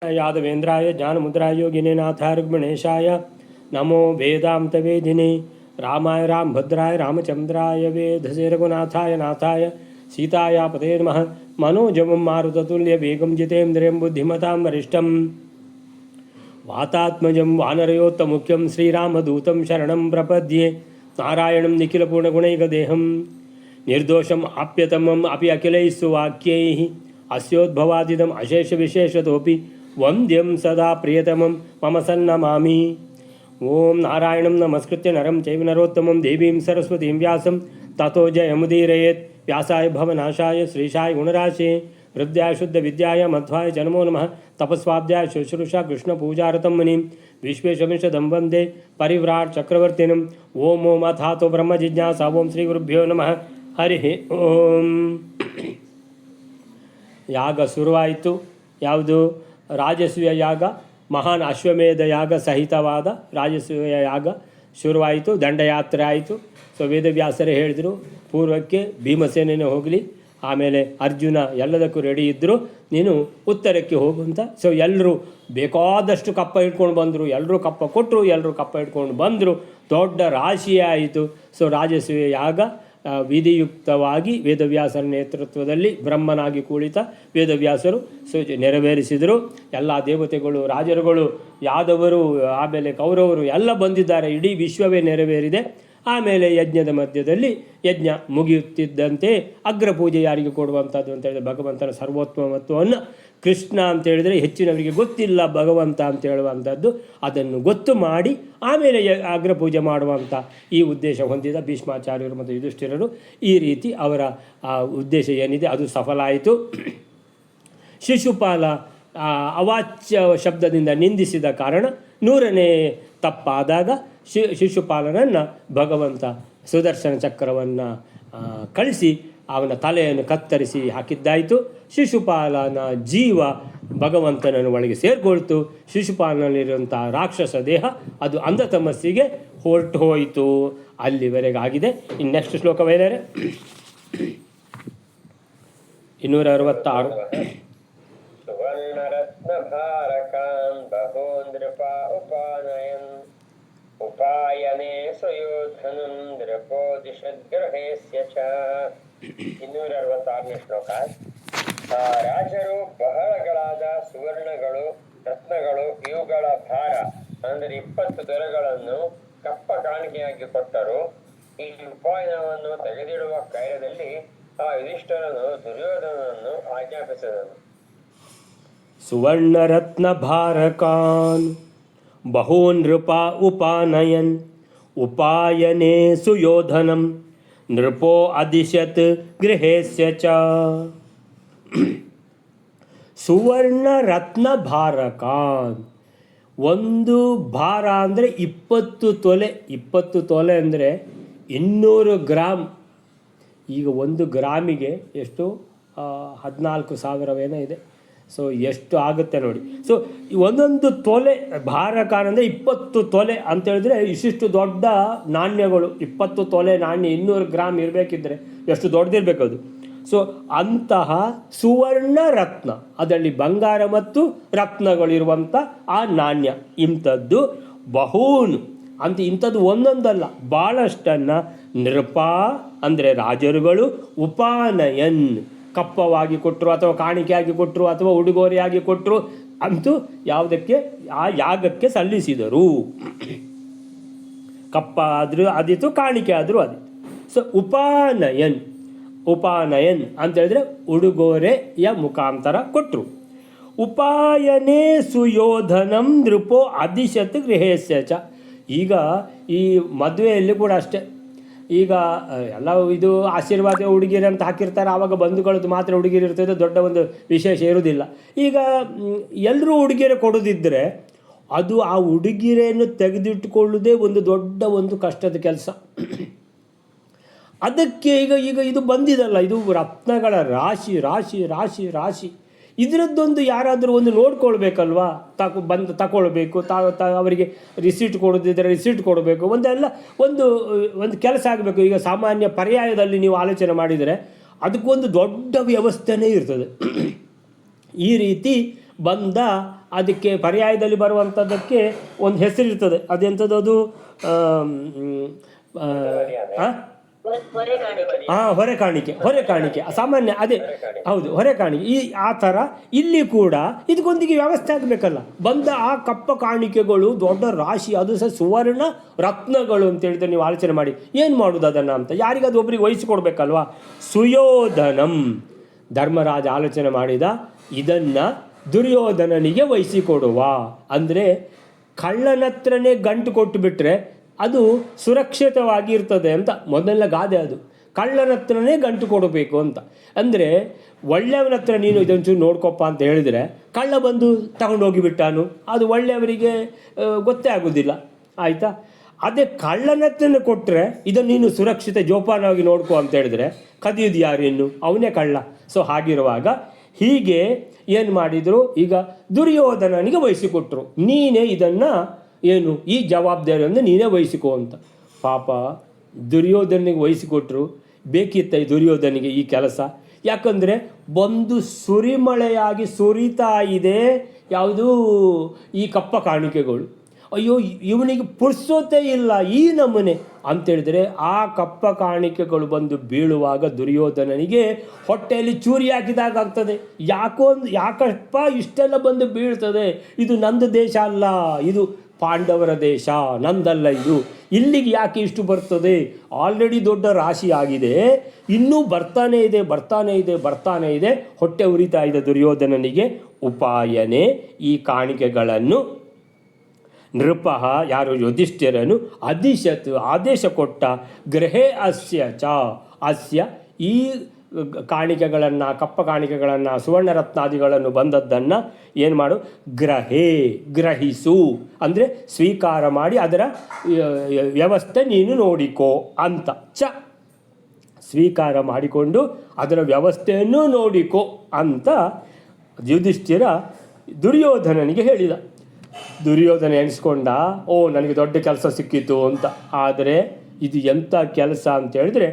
यादवेन्द्राय ज्ञानमुद्राय योगिनेनाथाय रुक्मिणेशाय नमो वेदान्तवेदिने रामाय रामभद्राय रामचन्द्राय वेधसे रघुनाथाय नाथाय सीताया पते नमः। मनोजवं मारुततुल्यवेगं जितेन्द्रियं बुद्धिमतां वरिष्ठं वातात्मजं वानरयोत्तमुख्यं श्रीरामदूतं शरणं प्रपद्ये। नारायणं निखिलपूर्णगुणैकदेहं निर्दोषम् आप्यतमम् अपि अखिलैः सुवाक्यैः अस्योद्भवादिदम् अशेषविशेषतोऽपि वन्द्यं सदा प्रियतमं मम सन्नमामि। ओं नारायणं नमस्कृत्य नरं चैव नरोत्तमं देवीं सरस्वतीं व्यासं ततो जयमुदीरयेत्। व्यासाय भवनाशाय श्रीशाय गुणराशे हृदयाय शुद्धविद्याय मध्वाय च नमो नमः। तपस्वाध्याय शुश्रूषा कृष्णपूजारतं मुनिं विश्वेशमिषदं वन्दे परिव्राट् चक्रवर्तिनं। ओम ओम अथातो ब्रह्मजिज्ञासा। ओं श्रीगुरुभ्यो नमः। हरिः ओಂ। ಯಾಗ ಶುರುವಾಯಿತು. ಯಾವುದು? ರಾಜಸೂಯ ಯಾಗ, ಮಹಾನ್ ಅಶ್ವಮೇಧ ಯಾಗ ಸಹಿತವಾದ ರಾಜಸೂಯ ಯಾಗ ಶುರುವಾಯಿತು. ದಂಡಯಾತ್ರೆ ಆಯಿತು. ಸೊ ವೇದವ್ಯಾಸರೇ ಹೇಳಿದರು, ಪೂರ್ವಕ್ಕೆ ಭೀಮಸೇನೇ ಹೋಗಲಿ, ಆಮೇಲೆ ಅರ್ಜುನ ಎಲ್ಲದಕ್ಕೂ ರೆಡಿ ಇದ್ದರು, ನೀನು ಉತ್ತರಕ್ಕೆ ಹೋಗುವಂತ. ಸೊ ಎಲ್ಲರೂ ಬೇಕಾದಷ್ಟು ಕಪ್ಪ ಇಟ್ಕೊಂಡು ಬಂದರು, ಎಲ್ಲರೂ ಕಪ್ಪ ಕೊಟ್ಟರು, ಎಲ್ಲರೂ ಕಪ್ಪ ಇಟ್ಕೊಂಡು ಬಂದರು. ದೊಡ್ಡ ರಾಶಿಯೇ ಆಯಿತು. ಸೊ ರಾಜಸೂಯ ಯಾಗ ವಿಧಿಯುಕ್ತವಾಗಿ ವೇದವ್ಯಾಸರ ನೇತೃತ್ವದಲ್ಲಿ ಬ್ರಹ್ಮನಾಗಿ ಕುಳಿತ ವೇದವ್ಯಾಸರು ನೆರವೇರಿಸಿದರು. ಎಲ್ಲ ದೇವತೆಗಳು, ರಾಜರುಗಳು, ಯಾದವರು, ಆಮೇಲೆ ಕೌರವರು ಎಲ್ಲ ಬಂದಿದ್ದಾರೆ. ಇಡೀ ವಿಶ್ವವೇ ನೆರವೇರಿದೆ. ಆಮೇಲೆ ಯಜ್ಞದ ಮಧ್ಯದಲ್ಲಿ ಯಜ್ಞ ಮುಗಿಯುತ್ತಿದ್ದಂತೆ ಅಗ್ರಪೂಜೆ ಯಾರಿಗೆ ಕೊಡುವಂಥದ್ದು ಅಂತ ಹೇಳಿದರೆ ಭಗವಂತನ ಸರ್ವೋತ್ತಮತ್ವವನ್ನು ಕೃಷ್ಣ ಅಂತ ಹೇಳಿದರೆ ಹೆಚ್ಚಿನವರಿಗೆ ಗೊತ್ತಿಲ್ಲ ಭಗವಂತ ಅಂತ ಹೇಳುವಂಥದ್ದು. ಅದನ್ನು ಗೊತ್ತು ಮಾಡಿ ಆಮೇಲೆ ಅಗ್ರಪೂಜೆ ಮಾಡುವಂಥ ಈ ಉದ್ದೇಶ ಹೊಂದಿದ ಭೀಷ್ಮಾಚಾರ್ಯರು ಮತ್ತು ಯುಧಿಷ್ಠಿರರು. ಈ ರೀತಿ ಅವರ ಉದ್ದೇಶ ಏನಿದೆ ಅದು ಸಫಲ ಆಯಿತು. ಶಿಶುಪಾಲ ಅವಾಚ್ಯ ಶಬ್ದದಿಂದ ನಿಂದಿಸಿದ ಕಾರಣ 100ನೇ ತಪ್ಪಾದಾಗ ಶಿಶುಪಾಲನನ್ನು ಭಗವಂತ ಸುದರ್ಶನ ಚಕ್ರವನ್ನು ಕಳಿಸಿ ಅವನ ತಲೆಯನ್ನು ಕತ್ತರಿಸಿ ಹಾಕಿದ್ದಾಯಿತು. ಶಿಶುಪಾಲನ ಜೀವ ಭಗವಂತನನ್ನು ಒಳಗೆ ಸೇರಿಕೊಳ್ತು. ಶಿಶುಪಾಲನಲ್ಲಿರುವಂಥ ರಾಕ್ಷಸ ದೇಹ ಅದು ಅಂಧತಮಸ್ಸಿಗೆ ಹೊರಟು ಹೋಯಿತು. ಅಲ್ಲಿವರೆಗೆ ಆಗಿದೆ. ಇನ್ನು ನೆಕ್ಸ್ಟ್ ಶ್ಲೋಕವೇನೇ 266. ಉಪಾಯನೆ ಸುಯೋಧನಂ ನೃಪೋದಿಷದ್ಗ್ರಹೇಸ್ಯ ಚ. 266ನೇ ಶ್ಲೋಕ. ರಾಜರು ಬಹಳಗಳಾದ ಸುವರ್ಣಗಳು, ರತ್ನಗಳು, ಇವುಗಳ ಭಾರ ಅಂದರೆ 20 ದೊರೆಗಳನ್ನು ಕಪ್ಪ ಕಾಣಿಕೆಯಾಗಿ ಕೊಟ್ಟರು. ಈ ಉಪಾಯನವನ್ನು ತೆಗೆದಿಡುವ ಕಾರ್ಯದಲ್ಲಿ ಆ ಯುಧಿಷ್ಠಿರನು ದುರ್ಯೋಧನನನ್ನು ಆಜ್ಞಾಪಿಸಿದನು. ಸುವರ್ಣ ರತ್ನ ಭಾರಕಾನ್ ಬಹೂನ್ ನೃಪ ಉಪಾನಯನ್ ಉಪಾಯನೆ ಸುಯೋಧನಂ ನೃಪೋ ಅದಿಶತ್ ಗೃಹೇಸ್ಯ ಚ. ಸುವರ್ಣ ರತ್ನ ಭಾರಕಾನ್, ಒಂದು ಭಾರ ಅಂದರೆ 20 ತೊಲೆ. 20 ತೊಲೆ ಅಂದರೆ 200 ಗ್ರಾಮ್. ಈಗ 1 ಗ್ರಾಮಿಗೆ ಎಷ್ಟು? 14,000 ಇದೆ. ಸೊ ಎಷ್ಟು ಆಗುತ್ತೆ ನೋಡಿ. ಸೊ ಒಂದೊಂದು ತೊಲೆ ಭಾರಕಾನ್ ಅಂದರೆ 20 ತೊಲೆ ಅಂತ ಹೇಳಿದ್ರೆ ಇಷ್ಟಿಷ್ಟು ದೊಡ್ಡ ನಾಣ್ಯಗಳು. 20 ತೊಲೆ ನಾಣ್ಯ 200 ಗ್ರಾಮ್ ಇರಬೇಕಿದ್ರೆ ಎಷ್ಟು ದೊಡ್ಡದಿರಬೇಕು ಅದು. ಸೊ ಅಂತಹ ಸುವರ್ಣ ರತ್ನ, ಅದರಲ್ಲಿ ಬಂಗಾರ ಮತ್ತು ರತ್ನಗಳಿರುವಂಥ ಆ ನಾಣ್ಯ, ಇಂಥದ್ದು ಬಹೂನ್ ಅಂತ, ಇಂಥದ್ದು ಒಂದೊಂದಲ್ಲ ಭಾಳಷ್ಟನ್ನು ನೃಪ ಅಂದರೆ ರಾಜರುಗಳು, ಉಪಾನಯನ್ ಕಪ್ಪವಾಗಿ ಕೊಟ್ಟರು ಅಥವಾ ಕಾಣಿಕೆಯಾಗಿ ಕೊಟ್ಟರು ಅಥವಾ ಉಡುಗೊರೆಯಾಗಿ ಕೊಟ್ಟರು, ಅಂತೂ ಯಾವುದಕ್ಕೆ? ಆ ಯಾಗಕ್ಕೆ ಸಲ್ಲಿಸಿದರು. ಕಪ್ಪ ಆದರೂ ಅದಿತ್ತು, ಕಾಣಿಕೆ ಆದರೂ ಅದಿತ್ತು. ಸೊ ಉಪಾನಯನ್ ಅಂತ ಹೇಳಿದ್ರೆ ಉಡುಗೊರೆಯ ಮುಖಾಂತರ ಕೊಟ್ಟರು. ಉಪಾಯನೇ ಸುಯೋಧನಂ ನೃಪೋ ಅದಿಶತ್ ಗೃಹೇಸ್ಯ ಚ. ಈಗ ಈ ಮದುವೆಯಲ್ಲಿ ಕೂಡ ಅಷ್ಟೇ. ಈಗ ಎಲ್ಲ ಇದು ಆಶೀರ್ವಾದ ಉಡುಗಿರೆ ಅಂತ ಹಾಕಿರ್ತಾರೆ. ಆವಾಗ ಬಂಧುಗಳದ್ದು ಮಾತ್ರ ಉಡುಗಿರೆ ಇರ್ತದೆ, ದೊಡ್ಡ ಒಂದು ವಿಶೇಷ ಇರುವುದಿಲ್ಲ. ಈಗ ಎಲ್ಲರೂ ಉಡುಗಿರೆ ಕೊಡೋದಿದ್ದರೆ ಅದು ಆ ಉಡುಗಿರೆಯನ್ನು ತೆಗೆದಿಟ್ಟುಕೊಳ್ಳುವುದೇ ಒಂದು ದೊಡ್ಡ ಒಂದು ಕಷ್ಟದ ಕೆಲಸ. ಅದಕ್ಕೆ ಈಗ ಇದು ಬಂದಿದಲ್ಲ, ಇದು ರತ್ನಗಳ ರಾಶಿ ರಾಶಿ ರಾಶಿ ರಾಶಿ. ಇದರದ್ದೊಂದು ಯಾರಾದರೂ ಒಂದು ನೋಡ್ಕೊಳ್ಬೇಕಲ್ವಾ, ತಗೊಳ್ಬೇಕು, ಅವರಿಗೆ ರಿಸೀಟ್ ಕೊಡೋದಿದ್ದರೆ ರಿಸೀಟ್ ಕೊಡಬೇಕು, ಒಂದು ಕೆಲಸ ಆಗಬೇಕು. ಈಗ ಸಾಮಾನ್ಯ ಪರ್ಯಾಯದಲ್ಲಿ ನೀವು ಆಲೋಚನೆ ಮಾಡಿದರೆ ಅದಕ್ಕೊಂದು ದೊಡ್ಡ ವ್ಯವಸ್ಥೆನೇ ಇರ್ತದೆ. ಈ ರೀತಿ ಬಂದ ಅದಕ್ಕೆ ಪರ್ಯಾಯದಲ್ಲಿ ಬರುವಂಥದ್ದಕ್ಕೆ ಒಂದು ಹೆಸರಿರ್ತದೆ. ಅದೆಂಥದ್ದು ಅದು ಹೊರೆ ಕಾಣಿಕೆ ಸಾಮಾನ್ಯ ಅದೇ ಹೌದು, ಹೊರೆ ಕಾಣಿಕೆ. ಆ ಥರ ಇಲ್ಲಿ ಕೂಡ ಇದಕ್ಕೊಂದಿಗೆ ವ್ಯವಸ್ಥೆ ಆಗಬೇಕಲ್ಲ. ಬಂದ ಆ ಕಪ್ಪ ಕಾಣಿಕೆಗಳು ದೊಡ್ಡ ರಾಶಿ, ಅದು ಸಹ ಸುವರ್ಣ ರತ್ನಗಳು ಅಂತ ಹೇಳಿದ್ರೆ ನೀವು ಆಲೋಚನೆ ಮಾಡಿ ಏನು ಮಾಡೋದು ಅದನ್ನು ಅಂತ, ಯಾರಿಗಾದ್ರು ಒಬ್ರಿಗೆ ವಹಿಸಿಕೊಡ್ಬೇಕಲ್ವಾ. ಸುಯೋಧನಂ, ಧರ್ಮರಾಜ ಆಲೋಚನೆ ಮಾಡಿದ, ಇದನ್ನು ದುರ್ಯೋಧನನಿಗೆ ವಹಿಸಿಕೊಡುವ. ಅಂದರೆ ಕಳ್ಳನತ್ರನೇ ಗಂಟು ಕೊಟ್ಟು ಬಿಟ್ಟರೆ ಅದು ಸುರಕ್ಷಿತವಾಗಿ ಇರ್ತದೆ ಅಂತ ಮೊದಲ ಗಾದೆ. ಅದು ಕಳ್ಳನ ಹತ್ರನೇ ಗಂಟು ಕೊಡಬೇಕು ಅಂತ. ಅಂದರೆ ಒಳ್ಳೆಯವನ ಹತ್ರ ನೀನು ಇದೊಂಚೂರು ನೋಡ್ಕೊಪ್ಪ ಅಂತ ಹೇಳಿದರೆ ಕಳ್ಳ ಬಂದು ತಗೊಂಡೋಗಿಬಿಟ್ಟಾನು, ಅದು ಒಳ್ಳೆಯವರಿಗೆ ಗೊತ್ತೇ ಆಗೋದಿಲ್ಲ, ಆಯಿತಾ. ಅದೇ ಕಳ್ಳನ ಹತ್ರನೇ ಕೊಟ್ಟರೆ ಇದನ್ನು ನೀನು ಸುರಕ್ಷಿತ ಜೋಪಾನವಾಗಿ ನೋಡ್ಕೊ ಅಂತ ಹೇಳಿದ್ರೆ ಕದಿಯೋದು ಯಾರು, ಇನ್ನು ಅವನೇ ಕಳ್ಳ. ಸೊ ಹಾಗಿರುವಾಗ ಹೀಗೆ ಏನು ಮಾಡಿದರು, ಈಗ ದುರ್ಯೋಧನನಿಗೆ ವಹಿಸಿಕೊಟ್ರು, ನೀನೇ ಇದನ್ನು ಏನು ಈ ಜವಾಬ್ದಾರಿಯನ್ನು ನೀನೇ ವಹಿಸಿಕೋ ಅಂತ. ಪಾಪ ದುರ್ಯೋಧನಿಗೆ ವಹಿಸಿಕೊಟ್ರು. ಬೇಕಿತ್ತ ಈ ದುರ್ಯೋಧನಿಗೆ ಈ ಕೆಲಸ? ಯಾಕಂದರೆ ಒಂದು ಸುರಿಮಳೆಯಾಗಿ ಸುರಿತಾ ಇದೆ ಯಾವುದು ಈ ಕಪ್ಪ ಕಾಣಿಕೆಗಳು. ಅಯ್ಯೋ ಇವನಿಗೆ ಪುರ್ಸೋತೇ ಇಲ್ಲ ಈ ನಮೂನೆ ಅಂತೇಳಿದರೆ ಆ ಕಪ್ಪ ಕಾಣಿಕೆಗಳು ಬಂದು ಬೀಳುವಾಗ ದುರ್ಯೋಧನನಿಗೆ ಹೊಟ್ಟೆಯಲ್ಲಿ ಚೂರಿ ಹಾಕಿದಾಗ ಆಗ್ತದೆ. ಯಾಕಪ್ಪ ಇಷ್ಟೆಲ್ಲ ಬಂದು ಬೀಳ್ತದೆ, ಇದು ನಂದು ದೇಶ ಅಲ್ಲ, ಇದು ಪಾಂಡವರ ದೇಶ, ನಂದಲ್ಲ ಇದು, ಇಲ್ಲಿಗೆ ಯಾಕೆ ಇಷ್ಟು ಬರ್ತದೆ, ಆಲ್ರೆಡಿ ದೊಡ್ಡ ರಾಶಿ ಆಗಿದೆ, ಇನ್ನೂ ಬರ್ತಾನೇ ಇದೆ. ಹೊಟ್ಟೆ ಉರಿತಾ ಇದೆ ದುರ್ಯೋಧನನಿಗೆ. ಉಪಾಯನೆ ಈ ಕಾಣಿಕೆಗಳನ್ನು ನೃಪಃ ಯಾರು ಯುಧಿಷ್ಠಿರನು ಅದಿಶತ್ ಆದೇಶ ಕೊಟ್ಟ, ಗೃಹೇ ಅಸ್ಯ ಈ ಕಾಣಿಕೆಗಳನ್ನು ಕಪ್ಪ ಕಾಣಿಕೆಗಳನ್ನು ಸುವರ್ಣರತ್ನಾದಿಗಳನ್ನು ಬಂದದ್ದನ್ನು ಏನು ಮಾಡು, ಗ್ರಹಿಸು ಅಂದರೆ ಸ್ವೀಕಾರ ಮಾಡಿ ಅದರ ವ್ಯವಸ್ಥೆ ನೀನು ನೋಡಿಕೋ ಅಂತ. ಸ್ವೀಕಾರ ಮಾಡಿಕೊಂಡು ಅದರ ವ್ಯವಸ್ಥೆಯನ್ನು ನೋಡಿಕೋ ಅಂತ ಯುಧಿಷ್ಠಿರ ದುರ್ಯೋಧನನಿಗೆ ಹೇಳಿದ. ದುರ್ಯೋಧನ ಎಣಿಸ್ಕೊಂಡ, ನನಗೆ ದೊಡ್ಡ ಕೆಲಸ ಸಿಕ್ಕಿತು ಅಂತ. ಆದರೆ ಇದು ಎಂಥ ಕೆಲಸ ಅಂತ ಹೇಳಿದ್ರೆ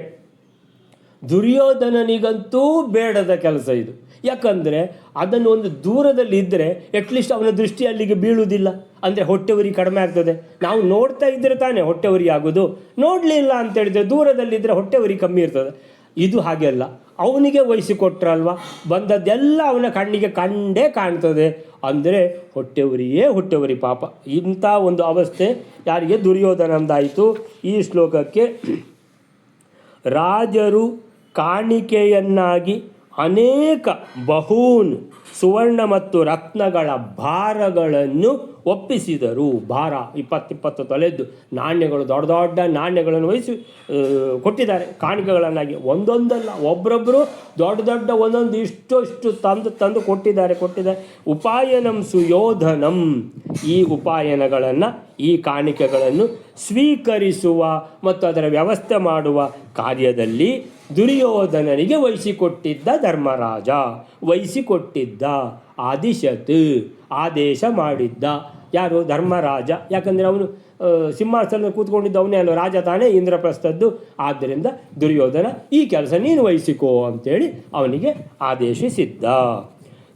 ದುರ್ಯೋಧನನಿಗಂತೂ ಬೇಡದ ಕೆಲಸ ಇದು. ಯಾಕಂದರೆ ಅದನ್ನು ಒಂದು ದೂರದಲ್ಲಿ ಇದ್ದರೆ ಅಟ್ಲೀಸ್ಟ್ ಅವನ ದೃಷ್ಟಿ ಅಲ್ಲಿಗೆ ಬೀಳುವುದಿಲ್ಲ. ಅಂದರೆ ಹೊಟ್ಟೆ ಉರಿ ಕಡಿಮೆ ಆಗ್ತದೆ. ನಾವು ನೋಡ್ತಾ ಇದ್ದರೆ ತಾನೇ ಹೊಟ್ಟೆ ಉರಿ ಆಗೋದು, ನೋಡಲಿಲ್ಲ ಅಂತೇಳಿದರೆ ದೂರದಲ್ಲಿದ್ದರೆ ಹೊಟ್ಟೆ ಉರಿ ಕಮ್ಮಿ ಇರ್ತದೆ. ಇದು ಹಾಗೆ ಅಲ್ಲ, ಅವನಿಗೆ ವಹಿಸಿಕೊಟ್ರಲ್ವ, ಬಂದದ್ದೆಲ್ಲ ಅವನ ಕಣ್ಣಿಗೆ ಕಂಡೇ ಕಾಣ್ತದೆ. ಅಂದರೆ ಹೊಟ್ಟೆ ಉರಿ ಪಾಪ. ಇಂಥ ಒಂದು ಅವಸ್ಥೆ ಯಾರಿಗೆ, ದುರ್ಯೋಧನಂದಾಯಿತು. ಈ ಶ್ಲೋಕಕ್ಕೆ ರಾಜರು ಕಾಣಿಕೆಯನ್ನಾಗಿ ಅನೇಕ ಬಹೂನ್ ಸುವರ್ಣ ಮತ್ತು ರತ್ನಗಳ ಭಾರಗಳನ್ನು ಒಪ್ಪಿಸಿದರು. ಭಾರ 20 ತೊಲೆದ್ದು ನಾಣ್ಯಗಳು, ದೊಡ್ಡ ನಾಣ್ಯಗಳನ್ನು ವಹಿಸಿ ಕೊಟ್ಟಿದ್ದಾರೆ ಕಾಣಿಕೆಗಳನ್ನಾಗಿ. ಒಂದೊಂದಲ್ಲ, ಒಬ್ಬರೊಬ್ಬರು ದೊಡ್ಡ ಒಂದೊಂದು ಇಷ್ಟು ತಂದು ಕೊಟ್ಟಿದ್ದಾರೆ. ಉಪಾಯನಂ ಸುಯೋಧನಂ, ಈ ಉಪಾಯನಗಳನ್ನು ಈ ಕಾಣಿಕೆಗಳನ್ನು ಸ್ವೀಕರಿಸುವ ಮತ್ತು ಅದರ ವ್ಯವಸ್ಥೆ ಮಾಡುವ ಕಾರ್ಯದಲ್ಲಿ ದುರ್ಯೋಧನನಿಗೆ ವಹಿಸಿಕೊಟ್ಟಿದ್ದ ಧರ್ಮರಾಜ, ಆದೇಶ ಮಾಡಿದ್ದ ಯಾರು, ಧರ್ಮರಾಜ. ಯಾಕಂದರೆ ಅವನು ಸಿಂಹಾಸನ ಕೂತ್ಕೊಂಡಿದ್ದ ಅವನೇ ಅಲ್ಲ, ರಾಜ ತಾನೇ, ಇಂದ್ರಪ್ರಸ್ಥದ್ದು. ಆದ್ದರಿಂದ ದುರ್ಯೋಧನ ಈ ಕೆಲಸ ನೀನು ವಹಿಸಿಕೋ ಅಂತೇಳಿ ಅವನಿಗೆ ಆದೇಶಿಸಿದ್ದ.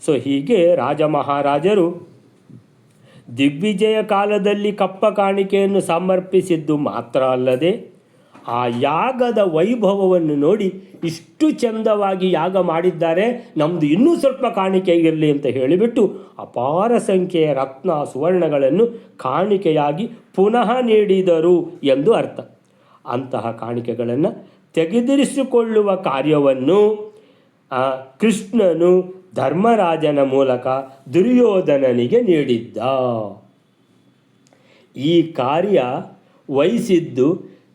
ಸೊ ಹೀಗೆ ರಾಜ ಮಹಾರಾಜರು ದಿಗ್ವಿಜಯ ಕಾಲದಲ್ಲಿ ಕಪ್ಪ ಕಾಣಿಕೆಯನ್ನು ಸಮರ್ಪಿಸಿದ್ದು ಮಾತ್ರ ಅಲ್ಲದೆ ಆ ಯಾಗದ ವೈಭವವನ್ನು ನೋಡಿ ಇಷ್ಟು ಚಂದವಾಗಿ ಯಾಗ ಮಾಡಿದ್ದಾರೆ, ನಮ್ಮದು ಇನ್ನೂ ಸ್ವಲ್ಪ ಕಾಣಿಕೆ ಇರಲಿ ಅಂತ ಹೇಳಿಬಿಟ್ಟು ಅಪಾರ ಸಂಖ್ಯೆಯ ರತ್ನ ಸುವರ್ಣಗಳನ್ನು ಕಾಣಿಕೆಯಾಗಿ ಪುನಃ ನೀಡಿದರು ಎಂದು ಅರ್ಥ. ಅಂತಹ ಕಾಣಿಕೆಗಳನ್ನು ತೆಗೆದಿರಿಸಿಕೊಳ್ಳುವ ಕಾರ್ಯವನ್ನು ಕೃಷ್ಣನು ಧರ್ಮರಾಜನ ಮೂಲಕ ದುರ್ಯೋಧನನಿಗೆ ನೀಡಿದ್ದ. ಈ ಕಾರ್ಯ ವಹಿಸಿದ್ದು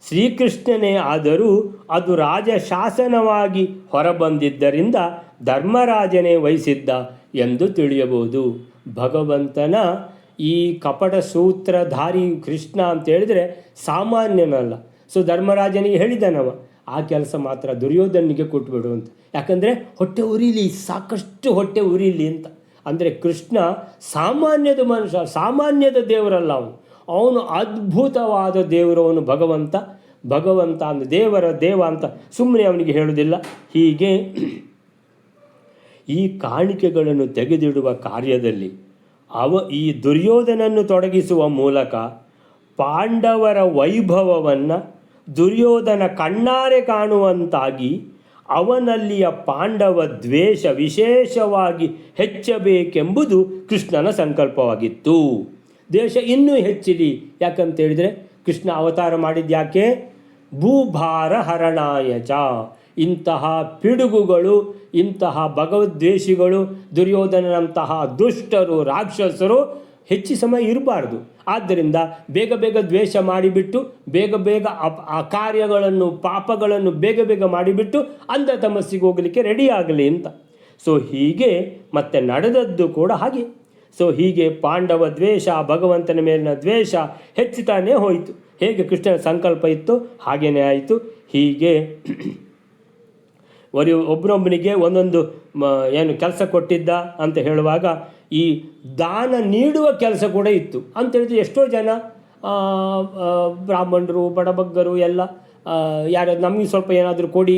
ಶ್ರೀಕೃಷ್ಣನೇ ಆದರೂ ಅದು ರಾಜಶಾಸನವಾಗಿ ಹೊರಬಂದಿದ್ದರಿಂದ ಧರ್ಮರಾಜನೇ ವಹಿಸಿದ್ದ ಎಂದು ತಿಳಿಯಬಹುದು. ಭಗವಂತನ ಈ ಕಪಟ ಸೂತ್ರಧಾರಿ ಕೃಷ್ಣ ಅಂತ ಹೇಳಿದರೆ ಸಾಮಾನ್ಯನಲ್ಲ. ಸೊ ಧರ್ಮರಾಜನಿಗೆ ಹೇಳಿದನವ, ಆ ಕೆಲಸ ಮಾತ್ರ ದುರ್ಯೋಧನಿಗೆ ಕೊಟ್ಬಿಡು ಅಂತ. ಯಾಕಂದರೆ ಹೊಟ್ಟೆ ಉರಿಲಿ, ಸಾಕಷ್ಟು ಹೊಟ್ಟೆ ಉರಿಲಿ ಅಂತ. ಅಂದರೆ ಕೃಷ್ಣ ಸಾಮಾನ್ಯದ ಮನುಷ್ಯ, ಸಾಮಾನ್ಯದ ದೇವರಲ್ಲ ಅವನು ಅದ್ಭುತವಾದ ದೇವರು. ಅವನು ಭಗವಂತ ಅಂದರೆ ದೇವ ಅಂತ ಸುಮ್ಮನೆ ಅವನಿಗೆ ಹೇಳುವುದಿಲ್ಲ. ಹೀಗೆ ಈ ಕಾಣಿಕೆಗಳನ್ನು ತೆಗೆದಿಡುವ ಕಾರ್ಯದಲ್ಲಿ ಈ ದುರ್ಯೋಧನನ್ನು ತೊಡಗಿಸುವ ಮೂಲಕ ಪಾಂಡವರ ವೈಭವವನ್ನು ದುರ್ಯೋಧನ ಕಣ್ಣಾರೆ ಕಾಣುವಂತಾಗಿ ಅವನಲ್ಲಿಯ ಪಾಂಡವ ದ್ವೇಷ ವಿಶೇಷವಾಗಿ ಹೆಚ್ಚಬೇಕೆಂಬುದು ಕೃಷ್ಣನ ಸಂಕಲ್ಪವಾಗಿತ್ತು. ದ್ವೇಷ ಇನ್ನೂ ಹೆಚ್ಚಿರಿ. ಯಾಕಂತೇಳಿದರೆ ಕೃಷ್ಣ ಅವತಾರ ಮಾಡಿದ್ಯಾಕೆ? ಭೂಭಾರ ಹರಣಾಯ ಚ. ಇಂತಹ ಪಿಡುಗುಗಳು, ಇಂತಹ ಭಗವದ್ವೇಷಿಗಳು, ದುರ್ಯೋಧನಂತಹ ದುಷ್ಟರು, ರಾಕ್ಷಸರು ಹೆಚ್ಚು ಸಮಯ ಇರಬಾರ್ದು. ಆದ್ದರಿಂದ ಬೇಗ ಬೇಗ ದ್ವೇಷ ಮಾಡಿಬಿಟ್ಟು ಬೇಗ ಬೇಗ ಆ ಕಾರ್ಯಗಳನ್ನು ಪಾಪಗಳನ್ನು ಬೇಗ ಬೇಗ ಮಾಡಿಬಿಟ್ಟು ಅಂಧ ತಮಸ್ಸಿಗೆ ಹೋಗಲಿಕ್ಕೆ ರೆಡಿ ಆಗಲಿ ಅಂತ. ಸೊ ಹೀಗೆ ಮತ್ತೆ ನಡೆದದ್ದು ಕೂಡ ಹಾಗೆ. ಸೊ ಹೀಗೆ ಪಾಂಡವ ದ್ವೇಷ, ಭಗವಂತನ ಮೇಲಿನ ದ್ವೇಷ ಹೆಚ್ಚುತ್ತಾನೇ ಹೋಯಿತು. ಹೇಗೆ ಕೃಷ್ಣನ ಸಂಕಲ್ಪ ಇತ್ತು ಹಾಗೇನೇ ಆಯಿತು. ಹೀಗೆ ಒಬ್ಬರೊಬ್ಬನಿಗೆ ಒಂದೊಂದು ಏನು ಕೆಲಸ ಕೊಟ್ಟಿದ್ದ ಅಂತ ಹೇಳುವಾಗ ಈ ದಾನ ನೀಡುವ ಕೆಲಸ ಕೂಡ ಇತ್ತು ಅಂತೇಳಿದ್ರೆ ಎಷ್ಟೋ ಜನ ಬ್ರಾಹ್ಮಣರು, ಬಡಬಗ್ಗರು ಎಲ್ಲ ಯಾರು ನಮಗೆ ಸ್ವಲ್ಪ ಏನಾದರೂ ಕೊಡಿ,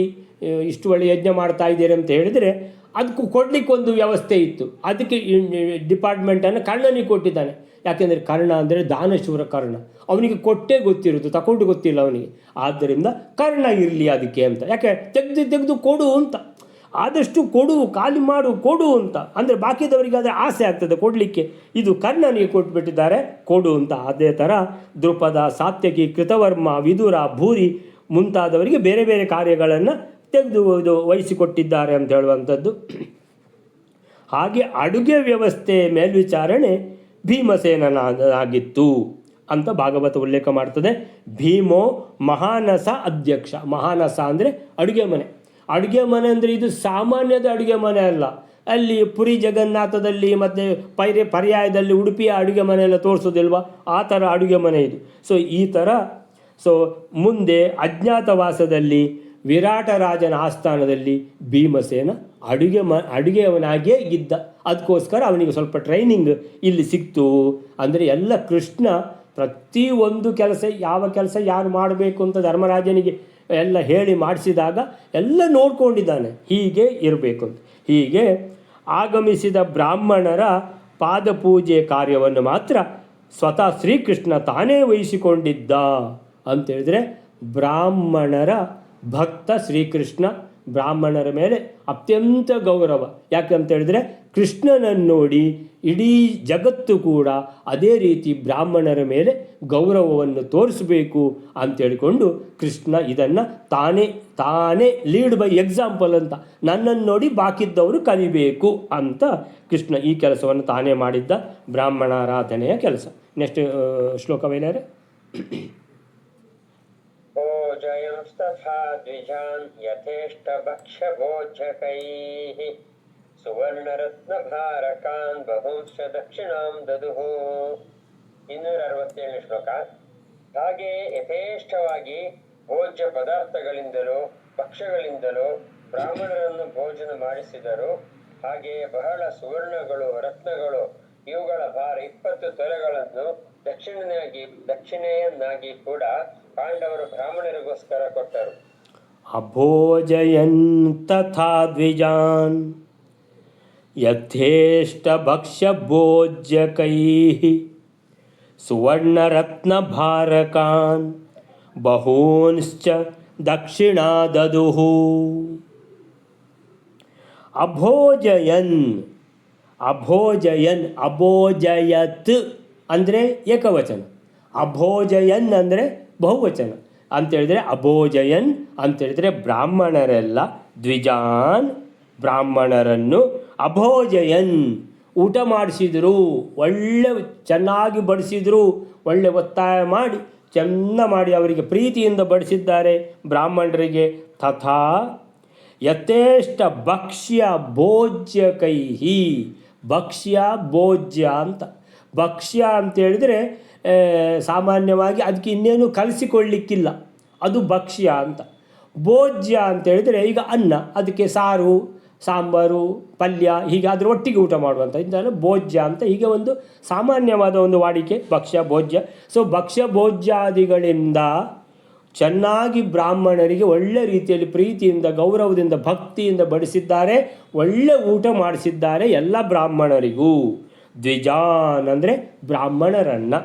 ಇಷ್ಟು ಒಳ್ಳೆ ಯಜ್ಞ ಮಾಡ್ತಾ ಇದ್ದೀರಿ ಅಂತ ಹೇಳಿದರೆ ಅದಕ್ಕೂ ಕೊಡಲಿಕ್ಕೆ ಒಂದು ವ್ಯವಸ್ಥೆ ಇತ್ತು. ಅದಕ್ಕೆ ಡಿಪಾರ್ಟ್ಮೆಂಟನ್ನು ಕರ್ಣನಿಗೆ ಕೊಟ್ಟಿದ್ದಾನೆ. ಯಾಕೆಂದರೆ ಕರ್ಣ ಅಂದರೆ ದಾನಶೂರ ಕರ್ಣ, ಅವನಿಗೆ ಕೊಟ್ಟೇ ಗೊತ್ತಿರೋದು, ತಗೊಂಡು ಗೊತ್ತಿಲ್ಲ ಅವನಿಗೆ. ಆದ್ದರಿಂದ ಕರ್ಣ ಇರಲಿ ಅದಕ್ಕೆ ಅಂತ. ಯಾಕೆ ತೆಗೆದು ಕೊಡು ಅಂತ, ಆದಷ್ಟು ಕೊಡು, ಖಾಲಿ ಮಾಡು, ಕೊಡು ಅಂತ. ಅಂದರೆ ಬಾಕಿದವರಿಗೆ ಆದರೆ ಆಸೆ ಆಗ್ತದೆ ಕೊಡಲಿಕ್ಕೆ. ಇದು ಕರ್ಣನಿಗೆ ಕೊಟ್ಬಿಟ್ಟಿದ್ದಾರೆ, ಕೊಡು ಅಂತ. ಅದೇ ಥರ ದ್ರುಪದ, ಸಾತ್ಯಕಿ, ಕೃತವರ್ಮ, ವಿದುರ, ಭೂರಿ ಮುಂತಾದವರಿಗೆ ಬೇರೆ ಬೇರೆ ಕಾರ್ಯಗಳನ್ನು ತೆಗೆದು ವಹಿಸಿಕೊಟ್ಟಿದ್ದಾರೆ ಅಂತ ಹೇಳುವಂಥದ್ದು. ಹಾಗೆ ಅಡುಗೆ ವ್ಯವಸ್ಥೆ ಮೇಲ್ವಿಚಾರಣೆ ಭೀಮಸೇನನಾಗಿತ್ತು ಅಂತ ಭಾಗವತ ಉಲ್ಲೇಖ ಮಾಡ್ತದೆ. ಭೀಮೋ ಮಹಾನಸ ಅಧ್ಯಕ್ಷ. ಮಹಾನಸ ಅಂದರೆ ಅಡುಗೆ ಮನೆ. ಅಡುಗೆ ಮನೆ ಅಂದರೆ ಇದು ಸಾಮಾನ್ಯದ ಅಡುಗೆ ಮನೆ ಅಲ್ಲ. ಅಲ್ಲಿ ಪುರಿ ಜಗನ್ನಾಥದಲ್ಲಿ ಮತ್ತು ಪರ್ಯಾಯದಲ್ಲಿ ಉಡುಪಿಯ ಅಡುಗೆ ಮನೆಯೆಲ್ಲ ತೋರಿಸೋದಿಲ್ವ, ಆ ಥರ ಅಡುಗೆ ಮನೆ ಇದು. ಸೊ ಈ ಥರ ಮುಂದೆ ಅಜ್ಞಾತವಾಸದಲ್ಲಿ ವಿರಾಟ ರಾಜನ ಆಸ್ಥಾನದಲ್ಲಿ ಭೀಮಸೇನ ಅಡುಗೆಯವನಾಗಿಯೇ ಇದ್ದ. ಅದಕ್ಕೋಸ್ಕರ ಅವನಿಗೆ ಸ್ವಲ್ಪ ಟ್ರೈನಿಂಗ್ ಇಲ್ಲಿ ಸಿಕ್ತು. ಅಂದರೆ ಎಲ್ಲ ಕೃಷ್ಣ ಪ್ರತಿಯೊಂದು ಕೆಲಸ, ಯಾವ ಕೆಲಸ ಯಾರು ಮಾಡಬೇಕು ಅಂತ ಧರ್ಮರಾಜನಿಗೆ ಎಲ್ಲ ಹೇಳಿ ಮಾಡಿಸಿದಾಗ ಎಲ್ಲ ನೋಡ್ಕೊಂಡಿದ್ದಾನೆ, ಹೀಗೆ ಇರಬೇಕು ಅಂತ. ಹೀಗೆ ಆಗಮಿಸಿದ ಬ್ರಾಹ್ಮಣರ ಪಾದಪೂಜೆ ಕಾರ್ಯವನ್ನು ಮಾತ್ರ ಸ್ವತಃ ಶ್ರೀಕೃಷ್ಣ ತಾನೇ ವಹಿಸಿಕೊಂಡಿದ್ದ ಅಂತೇಳಿದರೆ, ಬ್ರಾಹ್ಮಣರ ಭಕ್ತ ಶ್ರೀಕೃಷ್ಣ, ಬ್ರಾಹ್ಮಣರ ಮೇಲೆ ಅತ್ಯಂತ ಗೌರವ. ಯಾಕಂತೇಳಿದರೆ ಕೃಷ್ಣನನ್ನು ನೋಡಿ ಇಡೀ ಜಗತ್ತು ಕೂಡ ಅದೇ ರೀತಿ ಬ್ರಾಹ್ಮಣರ ಮೇಲೆ ಗೌರವವನ್ನು ತೋರಿಸಬೇಕು ಅಂತೇಳಿಕೊಂಡು ಕೃಷ್ಣ ಇದನ್ನು ತಾನೇ ಲೀಡ್ ಬೈ ಎಕ್ಸಾಂಪಲ್ ಅಂತ, ನನ್ನನ್ನು ನೋಡಿ ಬಾಕಿದ್ದವರು ಕಲಿಬೇಕು ಅಂತ ಕೃಷ್ಣ ಈ ಕೆಲಸವನ್ನು ತಾನೇ ಮಾಡಿದ್ದ, ಬ್ರಾಹ್ಮಣಾರಾಧನೆಯ ಕೆಲಸ. ನೆಕ್ಸ್ಟ್ ಶ್ಲೋಕವೇನಾರೆ? ಭೋಜಯಂಸ್ತಥಾ ದ್ವಿಜಾನ್ ಯಥೇಷ್ಟಭಕ್ಷ್ಯಭೋಜಕೈಃ ಸುವರ್ಣರತ್ನಭಾರಕಾನ್ ಬಹೂಂಶ್ಚ ದಕ್ಷಿಣಾಂ ದದುಃ. 267ನೇ ಶ್ಲೋಕ. ಹಾಗೆ ಯಥೇಷ್ಟವಾಗಿ ಭೋಜ್ಯ ಪದಾರ್ಥಗಳಿಂದಲೂ ಭಕ್ಷ್ಯಗಳಿಂದಲೂ ಬ್ರಾಹ್ಮಣರನ್ನು ಭೋಜನ ಮಾಡಿಸಿದರು. ಹಾಗೆ ಬಹಳ ಸುವರ್ಣಗಳು, ರತ್ನಗಳು, ಇವುಗಳ ಭಾರ 20 ತೊಲೆಗಳನ್ನು ದಕ್ಷಿಣೆಯನ್ನಾಗಿ ಕೂಡ ಪಾಂಡವರು ಬ್ರಾಹ್ಮಣರಿಗೋಸ್ಕರ ಕೊಟ್ಟರು. ಅಭೋಜಯನ್ ತಥಾ ದ್ವಿಜಾನ್ ಯಥೇಷ್ಟ ಭಕ್ಷ್ಯ ಭೋಜ್ಯಕೈಃ ಸುವರ್ಣರತ್ನಭಾರಕಾನ್ ಬಹೂನ್ಶ್ಚ ದಕ್ಷಿಣಾ ದದುಃ. ಅಭೋಜಯನ್ ಅಭೋಜಯತ್ ಅಂದರೆ ಏಕವಚನ, ಅಭೋಜಯನ್ ಅಂದರೆ ಬಹುವಚನ ಅಂತೇಳಿದರೆ ಅಭೋಜಯನ್ ಅಂತೇಳಿದರೆ ಬ್ರಾಹ್ಮಣರೆಲ್ಲ, ದ್ವಿಜಾನ್ ಬ್ರಾಹ್ಮಣರನ್ನು, ಅಭೋಜಯನ್ ಊಟ ಮಾಡಿಸಿದರು, ಒಳ್ಳೆ ಚೆನ್ನಾಗಿ ಬಡಿಸಿದರು, ಒಳ್ಳೆ ಒತ್ತಾಯ ಮಾಡಿ ಚೆನ್ನ ಮಾಡಿ ಅವರಿಗೆ ಪ್ರೀತಿಯಿಂದ ಬಡಿಸಿದ್ದಾರೆ ಬ್ರಾಹ್ಮಣರಿಗೆ. ತಥಾ ಯಥೇಷ್ಟ ಭಕ್ಷ್ಯ ಭೋಜ್ಯಕೈಹಿ. ಭಕ್ಷ್ಯ ಭೋಜ್ಯ ಅಂತ, ಭಕ್ಷ್ಯ ಅಂತೇಳಿದರೆ ಸಾಮಾನ್ಯವಾಗಿ ಅದಕ್ಕೆ ಇನ್ನೇನು ಕಲಿಸಿಕೊಳ್ಳಿಕ್ಕಿಲ್ಲ, ಅದು ಭಕ್ಷ್ಯ ಅಂತ. ಭೋಜ್ಯ ಅಂತೇಳಿದರೆ ಈಗ ಅನ್ನ, ಅದಕ್ಕೆ ಸಾರು, ಸಾಂಬಾರು, ಪಲ್ಯ ಹೀಗೆ ಅದರ ಒಟ್ಟಿಗೆ ಊಟ ಮಾಡುವಂಥ ಇದನ್ನು ಭೋಜ್ಯ ಅಂತ. ಹೀಗೆ ಒಂದು ಸಾಮಾನ್ಯವಾದ ಒಂದು ವಾಡಿಕೆ ಭಕ್ಷ್ಯ ಭೋಜ್ಯ. ಸೊ ಭಕ್ಷ್ಯ ಭೋಜ್ಯಾದಿಗಳಿಂದ ಚೆನ್ನಾಗಿ ಬ್ರಾಹ್ಮಣರಿಗೆ ಒಳ್ಳೆ ರೀತಿಯಲ್ಲಿ ಪ್ರೀತಿಯಿಂದ ಗೌರವದಿಂದ ಭಕ್ತಿಯಿಂದ ಬಡಿಸಿದ್ದಾರೆ, ಒಳ್ಳೆ ಊಟ ಮಾಡಿಸಿದ್ದಾರೆ ಎಲ್ಲ ಬ್ರಾಹ್ಮಣರಿಗೂ. ದ್ವಿಜಾನ್ ಅಂದರೆ ಬ್ರಾಹ್ಮಣರನ್ನು.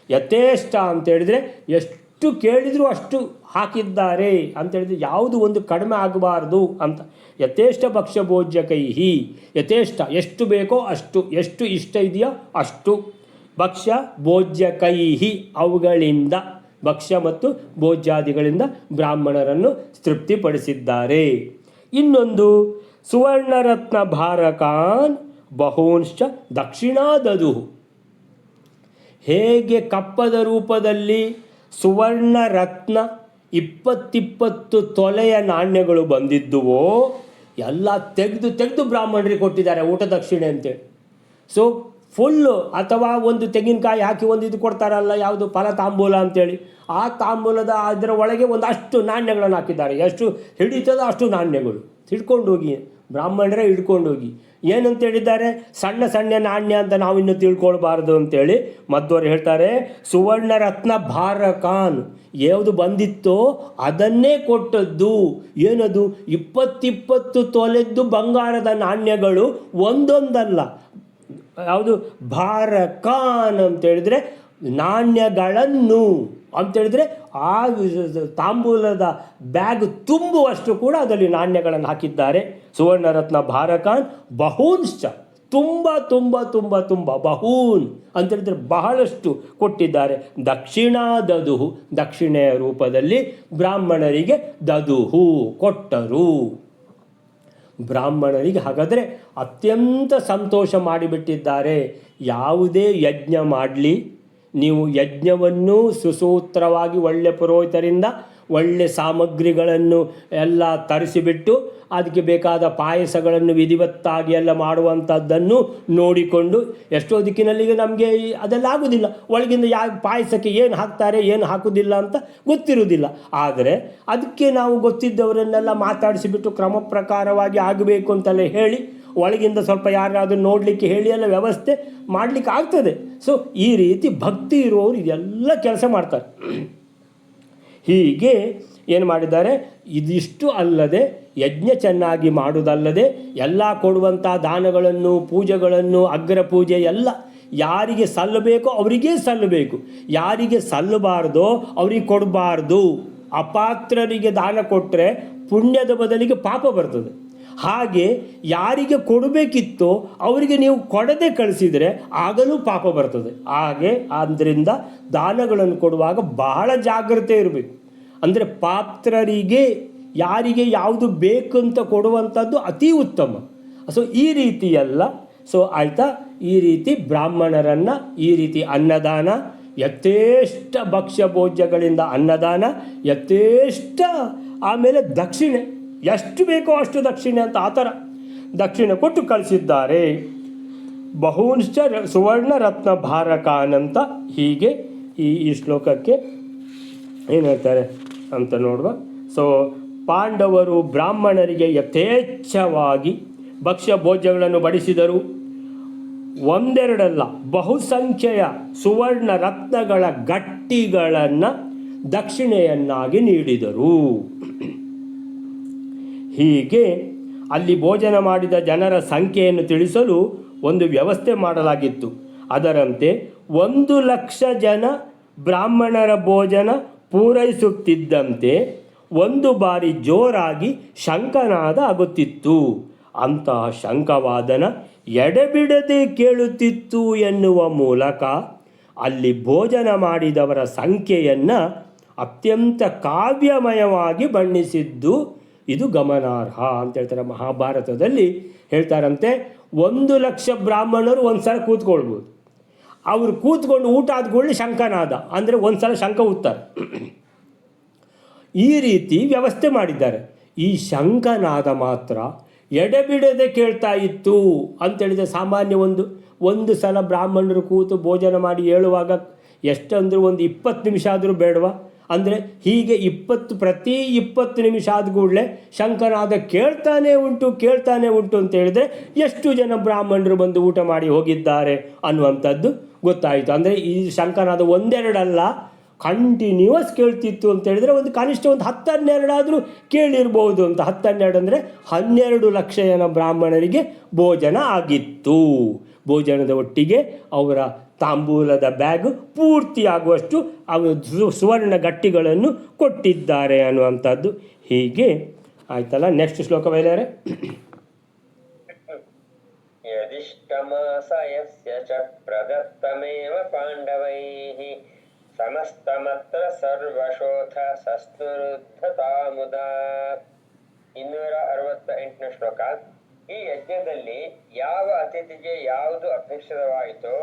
ಯಥೇಷ್ಟ ಅಂತೇಳಿದರೆ ಎಷ್ಟು ಕೇಳಿದರೂ ಅಷ್ಟು ಹಾಕಿದ್ದಾರೆ ಅಂತೇಳಿದರೆ ಯಾವುದು ಒಂದು ಕಡಿಮೆ ಆಗಬಾರ್ದು ಅಂತ. ಯಥೇಷ್ಟ ಭಕ್ಷ್ಯ ಭೋಜ್ಯ ಕೈಹಿ, ಯಥೇಷ್ಟ ಎಷ್ಟು ಬೇಕೋ ಅಷ್ಟು, ಎಷ್ಟು ಇಷ್ಟ ಇದೆಯೋ ಅಷ್ಟು. ಭಕ್ಷ್ಯ ಭೋಜ್ಯ ಕೈಹಿ ಅವುಗಳಿಂದ, ಭಕ್ಷ್ಯ ಮತ್ತು ಭೋಜ್ಯಾದಿಗಳಿಂದ ಬ್ರಾಹ್ಮಣರನ್ನು ತೃಪ್ತಿಪಡಿಸಿದ್ದಾರೆ. ಇನ್ನೊಂದು ಸುವರ್ಣರತ್ನ ಭಾರಕಾನ್ ಬಹೂಂಶ್ಚ ದಕ್ಷಿಣಾದದು. ಹೇಗೆ ಕಪ್ಪದ ರೂಪದಲ್ಲಿ ಸುವರ್ಣ ರತ್ನ 20 ತೊಲೆಯ ನಾಣ್ಯಗಳು ಬಂದಿದ್ದುವೋ ಎಲ್ಲ ತೆಗೆದು ಬ್ರಾಹ್ಮಣರಿಗೆ ಕೊಟ್ಟಿದ್ದಾರೆ ಊಟ ದಕ್ಷಿಣೆ ಅಂತೇಳಿ. ಸೊ ಫುಲ್ಲು, ಅಥವಾ ಒಂದು ತೆಂಗಿನಕಾಯಿ ಹಾಕಿ ಒಂದು ಇದು ಕೊಡ್ತಾರಲ್ಲ, ಯಾವುದು ಫಲ ತಾಂಬೂಲ ಅಂತೇಳಿ, ಆ ತಾಂಬೂಲದ ಅದರ ಒಳಗೆ ಒಂದಷ್ಟು ನಾಣ್ಯಗಳನ್ನು ಹಾಕಿದ್ದಾರೆ. ಎಷ್ಟು ಹಿಡಿತದೋ ಅಷ್ಟು ನಾಣ್ಯಗಳು ಹಿಡ್ಕೊಂಡೋಗಿ ಬ್ರಾಹ್ಮಣರೇ ಹಿಡ್ಕೊಂಡೋಗಿ. ಏನಂತ ಹೇಳಿದ್ದಾರೆ? ಸಣ್ಣ ಸಣ್ಣ ನಾಣ್ಯ ಅಂತ ನಾವು ಇನ್ನೂ ತಿಳ್ಕೊಳ್ಬಾರ್ದು ಅಂತೇಳಿ ಮಧ್ವರು ಹೇಳ್ತಾರೆ. ಸುವರ್ಣ ರತ್ನ ಭಾರಕಾನ್, ಯಾವುದು ಬಂದಿತ್ತೋ ಅದನ್ನೇ ಕೊಟ್ಟದ್ದು. ಏನದು? 20 ತೊಲೆದ್ದು ಬಂಗಾರದ ನಾಣ್ಯಗಳು, ಒಂದೊಂದಲ್ಲ. ಯಾವುದು? ಭಾರಕಾನ್ ಅಂತೇಳಿದರೆ ನಾಣ್ಯಗಳನ್ನು ಅಂತೇಳಿದರೆ ಆ ತಾಂಬೂಲದ ಬ್ಯಾಗ್ ತುಂಬುವಷ್ಟು ಕೂಡ ಅದರಲ್ಲಿ ನಾಣ್ಯಗಳನ್ನು ಹಾಕಿದ್ದಾರೆ. ಸುವರ್ಣರತ್ನ ಭಾರಕಾನ್ ಬಹೂನ್ಶ್ಚ, ತುಂಬ ಬಹೂನ್ ಅಂತೇಳಿದರೆ ಬಹಳಷ್ಟು ಕೊಟ್ಟಿದ್ದಾರೆ. ದಕ್ಷಿಣಾದದುಹು, ದಕ್ಷಿಣೆಯ ರೂಪದಲ್ಲಿ ಬ್ರಾಹ್ಮಣರಿಗೆ ದದುಹು ಕೊಟ್ಟರು. ಬ್ರಾಹ್ಮಣರಿಗೆ ಹಾಗಾದರೆ ಅತ್ಯಂತ ಸಂತೋಷ ಮಾಡಿಬಿಟ್ಟಿದ್ದಾರೆ. ಯಾವುದೇ ಯಜ್ಞ ಮಾಡಲಿ, ನೀವು ಯಜ್ಞವನ್ನು ಸುಸೂತ್ರವಾಗಿ ಒಳ್ಳೆ ಪುರೋಹಿತರಿಂದ ಒಳ್ಳೆ ಸಾಮಗ್ರಿಗಳನ್ನು ಎಲ್ಲ ತರಿಸಿಬಿಟ್ಟು ಅದಕ್ಕೆ ಬೇಕಾದ ಪಾಯಸಗಳನ್ನು ವಿಧಿವತ್ತಾಗಿ ಎಲ್ಲ ಮಾಡುವಂಥದ್ದನ್ನು ನೋಡಿಕೊಂಡು, ಎಷ್ಟೋ ದಿಕ್ಕಿನಲ್ಲಿ ಈಗ ನಮಗೆ ಅದೆಲ್ಲ ಆಗೋದಿಲ್ಲ, ಒಳಗಿಂದ ಪಾಯಸಕ್ಕೆ ಏನು ಹಾಕ್ತಾರೆ ಏನು ಹಾಕೋದಿಲ್ಲ ಅಂತ ಗೊತ್ತಿರುವುದಿಲ್ಲ. ಆದರೆ ಅದಕ್ಕೆ ನಾವು ಗೊತ್ತಿದ್ದವರನ್ನೆಲ್ಲ ಮಾತಾಡಿಸಿಬಿಟ್ಟು ಕ್ರಮ ಪ್ರಕಾರವಾಗಿ ಆಗಬೇಕು ಅಂತೆಲ್ಲ ಹೇಳಿ, ಒಳಗಿಂದ ಸ್ವಲ್ಪ ಯಾರಾದರೂ ನೋಡಲಿಕ್ಕೆ ಹೇಳಿ ಎಲ್ಲ ವ್ಯವಸ್ಥೆ ಮಾಡಲಿಕ್ಕೆ ಆಗ್ತದೆ. ಸೊ ಈ ರೀತಿ ಭಕ್ತಿ ಇರುವವರು ಇದೆಲ್ಲ ಕೆಲಸ ಮಾಡ್ತಾರೆ. ಹೀಗೆ ಏನು ಮಾಡಿದ್ದಾರೆ? ಇದಿಷ್ಟು ಅಲ್ಲದೆ ಯಜ್ಞ ಚೆನ್ನಾಗಿ ಮಾಡುವುದಲ್ಲದೆ ಎಲ್ಲ ಕೊಡುವಂಥ ದಾನಗಳನ್ನು, ಪೂಜೆಗಳನ್ನು, ಅಗ್ರ ಪೂಜೆ ಎಲ್ಲ ಯಾರಿಗೆ ಸಲ್ಲಬೇಕೋ ಅವರಿಗೇ ಸಲ್ಲಬೇಕು, ಯಾರಿಗೆ ಸಲ್ಲಬಾರ್ದೋ ಅವ್ರಿಗೆ ಕೊಡಬಾರ್ದು. ಅಪಾತ್ರರಿಗೆ ದಾನ ಕೊಟ್ಟರೆ ಪುಣ್ಯದ ಬದಲಿಗೆ ಪಾಪ ಬರ್ತದೆ. ಹಾಗೆ ಯಾರಿಗೆ ಕೊಡಬೇಕಿತ್ತೋ ಅವರಿಗೆ ನೀವು ಕೊಡದೆ ಕಳಿಸಿದರೆ ಆಗಲೂ ಪಾಪ ಬರ್ತದೆ. ಹಾಗೆ ಆದ್ದರಿಂದ ದಾನಗಳನ್ನು ಕೊಡುವಾಗ ಬಹಳ ಜಾಗ್ರತೆ ಇರಬೇಕು. ಅಂದರೆ ಪಾತ್ರರಿಗೆ ಯಾರಿಗೆ ಯಾವುದು ಬೇಕು ಅಂತ ಕೊಡುವಂಥದ್ದು ಅತಿ ಉತ್ತಮ. ಸೊ ಈ ರೀತಿಯೆಲ್ಲ. ಸೊ ಆಯಿತಾ, ಈ ರೀತಿ ಬ್ರಾಹ್ಮಣರನ್ನು ಈ ರೀತಿ ಅನ್ನದಾನ, ಯಥೇಷ್ಟ ಭಕ್ಷ್ಯ ಭೋಜ್ಯಗಳಿಂದ ಅನ್ನದಾನ, ಯಥೇಷ್ಟ ಆಮೇಲೆ ದಕ್ಷಿಣೆ, ಎಷ್ಟು ಬೇಕೋ ಅಷ್ಟು ದಕ್ಷಿಣೆ ಅಂತ ಆ ಥರ ದಕ್ಷಿಣೆ ಕೊಟ್ಟು ಕಳಿಸಿದ್ದಾರೆ. ಬಹೂಂಶ್ಚ ಸುವರ್ಣ ರತ್ನ ಭಾರಕಾನಂತ. ಹೀಗೆ ಈ ಶ್ಲೋಕಕ್ಕೆ ಏನು ಹೇಳ್ತಾರೆ ಅಂತ ನೋಡುವ. ಸೊ ಪಾಂಡವರು ಬ್ರಾಹ್ಮಣರಿಗೆ ಯಥೇಚ್ಛವಾಗಿ ಭಕ್ಷ್ಯ ಭೋಜ್ಯಗಳನ್ನು ಬಡಿಸಿದರು. ಒಂದೆರಡಲ್ಲ, ಬಹುಸಂಖ್ಯೆಯ ಸುವರ್ಣ ರತ್ನಗಳ ಗಟ್ಟಿಗಳನ್ನು ದಕ್ಷಿಣೆಯನ್ನಾಗಿ ನೀಡಿದರು. ಹೀಗೆ ಅಲ್ಲಿ ಭೋಜನ ಮಾಡಿದ ಜನರ ಸಂಖ್ಯೆಯನ್ನು ತಿಳಿಸಲು ಒಂದು ವ್ಯವಸ್ಥೆ ಮಾಡಲಾಗಿತ್ತು. ಅದರಂತೆ 1,00,000 ಜನ ಬ್ರಾಹ್ಮಣರ ಭೋಜನ ಪೂರೈಸುತ್ತಿದ್ದಂತೆ ಒಂದು ಬಾರಿ ಜೋರಾಗಿ ಶಂಖನಾದ ಆಗುತ್ತಿತ್ತು. ಅಂತಹ ಶಂಖವಾದನ ಎಡೆಬಿಡದೆ ಕೇಳುತ್ತಿತ್ತು ಎನ್ನುವ ಮೂಲಕ ಅಲ್ಲಿ ಭೋಜನ ಮಾಡಿದವರ ಸಂಖ್ಯೆಯನ್ನು ಅತ್ಯಂತ ಕಾವ್ಯಮಯವಾಗಿ ಬಣ್ಣಿಸಿದ್ದು ಇದು ಗಮನಾರ್ಹ ಅಂತ ಹೇಳ್ತಾರೆ. ಮಹಾಭಾರತದಲ್ಲಿ ಹೇಳ್ತಾರಂತೆ, 1,00,000 ಬ್ರಾಹ್ಮಣರು ಒಂದು ಸಲ ಕೂತ್ಕೊಳ್ಬೋದು. ಅವರು ಕೂತ್ಕೊಂಡು ಊಟ ಆದ್ಕೊಳ್ಳಿ ಶಂಖನಾದ ಅಂದರೆ ಒಂದು ಸಲ ಶಂಖ ಊದ್ತಾರೆ. ಈ ರೀತಿ ವ್ಯವಸ್ಥೆ ಮಾಡಿದ್ದಾರೆ. ಈ ಶಂಖನಾದ ಮಾತ್ರ ಎಡೆಬಿಡದೆ ಕೇಳ್ತಾ ಇತ್ತು ಅಂತೇಳಿದರೆ ಸಾಮಾನ್ಯ ಒಂದು ಸಲ ಬ್ರಾಹ್ಮಣರು ಕೂತು ಭೋಜನ ಮಾಡಿ ಹೇಳುವಾಗ ಎಷ್ಟಂದ್ರೂ ಒಂದು 20 ನಿಮಿಷ ಆದರೂ ಬೇಡವಾ? ಅಂದರೆ ಹೀಗೆ ಪ್ರತಿ 20 ನಿಮಿಷ ಆದ ಕೂಡಲೇ ಶಂಖನಾದ ಕೇಳ್ತಾನೆ ಉಂಟು ಅಂತ ಹೇಳಿದರೆ ಎಷ್ಟು ಜನ ಬ್ರಾಹ್ಮಣರು ಬಂದು ಊಟ ಮಾಡಿ ಹೋಗಿದ್ದಾರೆ ಅನ್ನುವಂಥದ್ದು ಗೊತ್ತಾಯಿತು. ಅಂದರೆ ಈ ಶಂಖನಾದ ಒಂದೆರಡಲ್ಲ, ಕಂಟಿನ್ಯೂಸ್ ಕೇಳ್ತಿತ್ತು ಅಂತ ಹೇಳಿದರೆ ಒಂದು ಕನಿಷ್ಠ ಒಂದು 10-12 ಆದರೂ ಕೇಳಿರ್ಬೋದು ಅಂತ. 10-12 ಅಂದರೆ 12 ಲಕ್ಷ ಜನ ಬ್ರಾಹ್ಮಣರಿಗೆ ಭೋಜನ ಆಗಿತ್ತು. ಭೋಜನದ ಒಟ್ಟಿಗೆ ಅವರ ತಾಂಬೂಲದ ಬ್ಯಾಗ್ ಪೂರ್ತಿಯಾಗುವಷ್ಟು ಸುವರ್ಣ ಗಟ್ಟಿಗಳನ್ನು ಕೊಟ್ಟಿದ್ದಾರೆ ಅನ್ನುವಂಥದ್ದು. ಹೀಗೆ ಆಯ್ತಲ್ಲ. ನೆಕ್ಸ್ಟ್ ಶ್ಲೋಕ ಬಯಲಾರೆ. ಯದಿಷ್ಟಮಾಸಯಸ್ಯ ಚ ಪ್ರದತ್ತಮೇವ ಪಾಂಡವೈಃ ಸಮಸ್ತಮತ್ರ ಸರ್ವಶೋಥ ಸಸ್ನುರುದ್ಧತಾಮುದಾ. 268ನೇ ಶ್ಲೋಕ. ಈ ಯಜ್ಞದಲ್ಲಿ ಯಾವ ಅತಿಥಿಗೆ ಯಾವುದು ಅಪೇಕ್ಷಿತವಾಯಿತೋ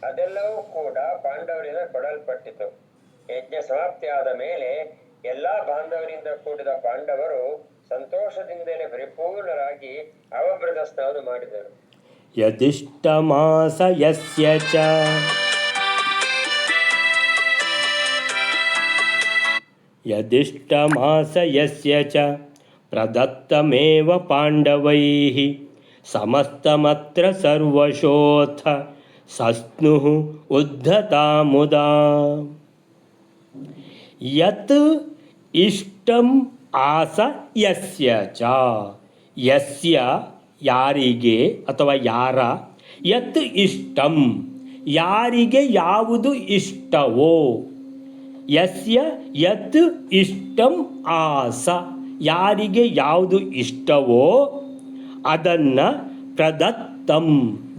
ಅದೆಲ್ಲವೂ ಕೂಡ ಪಾಂಡವರಿಂದ ಕೊಡಲ್ಪಟ್ಟಿತು. ಯಜ್ಞ ಸಮಾಪ್ತಿಯಾದ ಮೇಲೆ ಎಲ್ಲಾ ಬಾಂಧವರಿಂದ ಕೂಡಿದ ಪಾಂಡವರು ಸಂತೋಷದಿಂದಲೇ ಪರಿಪೂರ್ಣರಾಗಿ ಅವಭೃತ ಸ್ನಾನ ಮಾಡಿದರು. ಯದಿಷ್ಟಮಾಸ ಯಸ್ಯ ಚ ಯದಿಷ್ಟಮಾಸ ಯಸ್ಯ ಚ ಪ್ರದತ್ತಮೇವ ಪಾಂಡವೈಃ ಸಮಸ್ತಮತ್ರ ಸರ್ವಶೋಥ ಸಸ್ನುಃ ಉದ್ಧತಾಮುದಾ. ಯತ್ ಇಷ್ಟಂ ಆಸ ಯಸ್ಯ ಚ. ಯಸ್ಯ ಯಾರಿಗೆ ಅಥವಾ ಯಾರ, ಯತ್ ಇಷ್ಟಂ ಯಾರಿಗೆ ಯಾವುದು ಇಷ್ಟವೋ, ಯಸ್ಯ ಯತ್ ಇಷ್ಟಂ ಆಸ ಯಾರಿಗೆ ಯಾವುದು ಇಷ್ಟವೋ ಅದನ್ನು ಪ್ರದತ್ತಂ,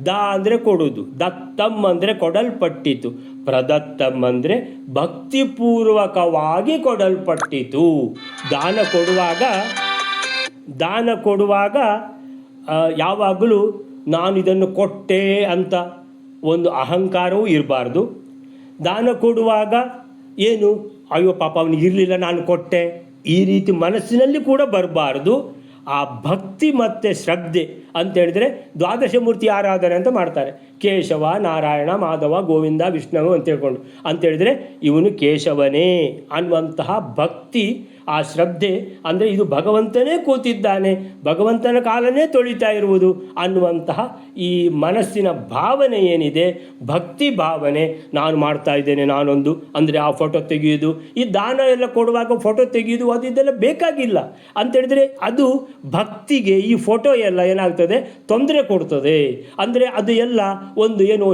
ದ ಅಂದರೆ ಕೊಡುವುದು, ದತ್ತಂ ಅಂದರೆ ಕೊಡಲ್ಪಟ್ಟಿತು, ಪ್ರದತ್ತಂ ಅಂದರೆ ಭಕ್ತಿಪೂರ್ವಕವಾಗಿ ಕೊಡಲ್ಪಟ್ಟಿತು. ದಾನ ಕೊಡುವಾಗ ಯಾವಾಗಲೂ ನಾನು ಇದನ್ನು ಕೊಟ್ಟೆ ಅಂತ ಒಂದು ಅಹಂಕಾರವೂ ಇರಬಾರ್ದು. ದಾನ ಕೊಡುವಾಗ ಏನು ಅಯ್ಯೋ ಪಾಪ ಅವನಿಗೆ ಇರಲಿಲ್ಲ ನಾನು ಕೊಟ್ಟೆ ಈ ರೀತಿ ಮನಸ್ಸಿನಲ್ಲಿ ಕೂಡ ಬರಬಾರ್ದು. ಆ ಭಕ್ತಿ ಮತ್ತು ಶ್ರದ್ಧೆ ಅಂತೇಳಿದರೆ ದ್ವಾದಶಮೂರ್ತಿ ಆರಾಧನೆ ಅಂತ ಮಾಡ್ತಾರೆ. ಕೇಶವ, ನಾರಾಯಣ, ಮಾಧವ, ಗೋವಿಂದ, ವಿಷ್ಣು ಅಂತ ಅಂತೇಳಿದರೆ ಇವನು ಕೇಶವನೇ ಅನ್ನುವಂತಹ ಭಕ್ತಿ, ಆ ಶ್ರದ್ಧೆ ಅಂದರೆ ಇದು ಭಗವಂತನೇ ಕೂತಿದ್ದಾನೆ, ಭಗವಂತನ ಕಾಲನೇ ತೊಳಿತಾ ಇರುವುದು ಅನ್ನುವಂತಹ ಈ ಮನಸ್ಸಿನ ಭಾವನೆ ಏನಿದೆ, ಭಕ್ತಿ ಭಾವನೆ, ನಾನು ಮಾಡ್ತಾ ಇದ್ದೇನೆ ನಾನೊಂದು ಅಂದರೆ ಆ ಫೋಟೋ ತೆಗೆಯೋದು, ಈ ದಾನ ಎಲ್ಲ ಕೊಡುವಾಗ ಫೋಟೋ ತೆಗೆಯೋದು ಅದು ಇದೆಲ್ಲ ಬೇಕಾಗಿಲ್ಲ ಅಂತೇಳಿದರೆ ಅದು ಭಕ್ತಿಗೆ ಈ ಫೋಟೋ ಎಲ್ಲ ಏನಾಗ್ತದೆ ತೊಂದರೆ ಕೊಡ್ತದೆ. ಅಂದರೆ ಅದು ಎಲ್ಲ ಒಂದು ಏನು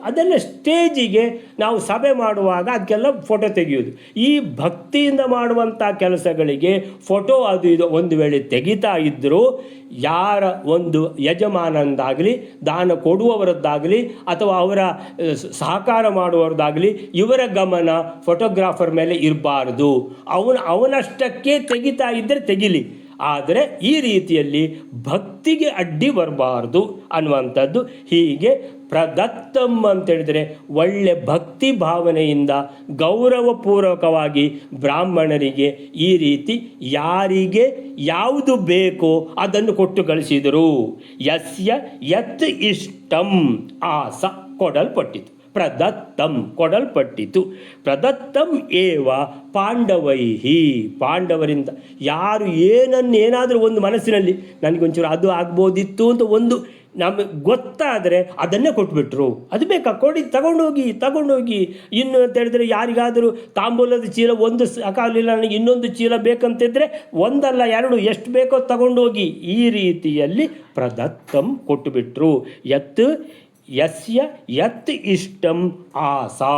ಅದೆಲ್ಲ ಸ್ಟೇಜಿಗೆ ನಾವು ಸಭೆ ಮಾಡುವಾಗ ಅದಕ್ಕೆಲ್ಲ ಫೋಟೋ ತೆಗೆಯೋದು. ಈ ಭಕ್ತಿಯಿಂದ ಮಾಡುವಂಥ ಕೆಲಸಗಳಿಗೆ ಫೋಟೋ ಅದು ಇದು ಒಂದು ವೇಳೆ ತೆಗಿತಾ ಇದ್ದರೂ ಯಾರ ಒಂದು ಯಜಮಾನಂದಾಗಲಿ, ದಾನ ಕೊಡುವವರದ್ದಾಗಲಿ ಅಥವಾ ಅವರ ಸಹಕಾರ ಮಾಡುವವರದ್ದಾಗಲಿ ಇವರ ಗಮನ ಫೋಟೋಗ್ರಾಫರ್ ಮೇಲೆ ಇರಬಾರ್ದು. ಅವನಷ್ಟಕ್ಕೆ ತೆಗಿತಾ ಇದ್ದರೆ ತೆಗಿಲಿ, ಆದರೆ ಈ ರೀತಿಯಲ್ಲಿ ಭಕ್ತಿಗೆ ಅಡ್ಡಿ ಬರಬಾರ್ದು ಅನ್ನುವಂಥದ್ದು. ಹೀಗೆ ಪ್ರದತ್ತಂ ಅಂತೇಳಿದರೆ ಒಳ್ಳೆ ಭಕ್ತಿ ಭಾವನೆಯಿಂದ ಗೌರವಪೂರ್ವಕವಾಗಿ ಬ್ರಾಹ್ಮಣರಿಗೆ ಈ ರೀತಿ ಯಾರಿಗೆ ಯಾವುದು ಬೇಕೋ ಅದನ್ನು ಕೊಟ್ಟು ಕಳಿಸಿದರು. ಯಸ್ಯ ಯತ್ ಇಷ್ಟಂ ಆಸ ಕೊಡಲ್ಪಟ್ಟಿತು, ಪ್ರದತ್ತಂ ಕೊಡಲ್ಪಟ್ಟಿತು. ಪ್ರದತ್ತಂ ಏವ ಪಾಂಡವೈಹಿ ಪಾಂಡವರಿಂದ ಯಾರು ಏನಾದರೂ ಒಂದು ಮನಸ್ಸಿನಲ್ಲಿ ನನಗೊಂಚೂರು ಅದು ಆಗ್ಬೋದಿತ್ತು ಅಂತ ಒಂದು ನಮಗೆ ಗೊತ್ತಾದರೆ ಅದನ್ನೇ ಕೊಟ್ಬಿಟ್ರು. ಅದು ಬೇಕಾ ಕೊಡಿ, ತಗೊಂಡೋಗಿ ಇನ್ನು ಅಂತ ಹೇಳಿದ್ರೆ ಯಾರಿಗಾದರೂ ತಾಂಬೂಲದ ಚೀಲ ಒಂದು ಸಾಕಾಗಲಿಲ್ಲ ನನಗೆ ಇನ್ನೊಂದು ಚೀಲ ಬೇಕಂತಿದ್ರೆ ಒಂದಲ್ಲ ಎರಡು ಎಷ್ಟು ಬೇಕೋ ತಗೊಂಡೋಗಿ ಈ ರೀತಿಯಲ್ಲಿ ಪ್ರದತ್ತಂ ಕೊಟ್ಟುಬಿಟ್ರು. ಯಸ್ಯ ಯತ್ ಇಷ್ಟಂ ಆಸಾ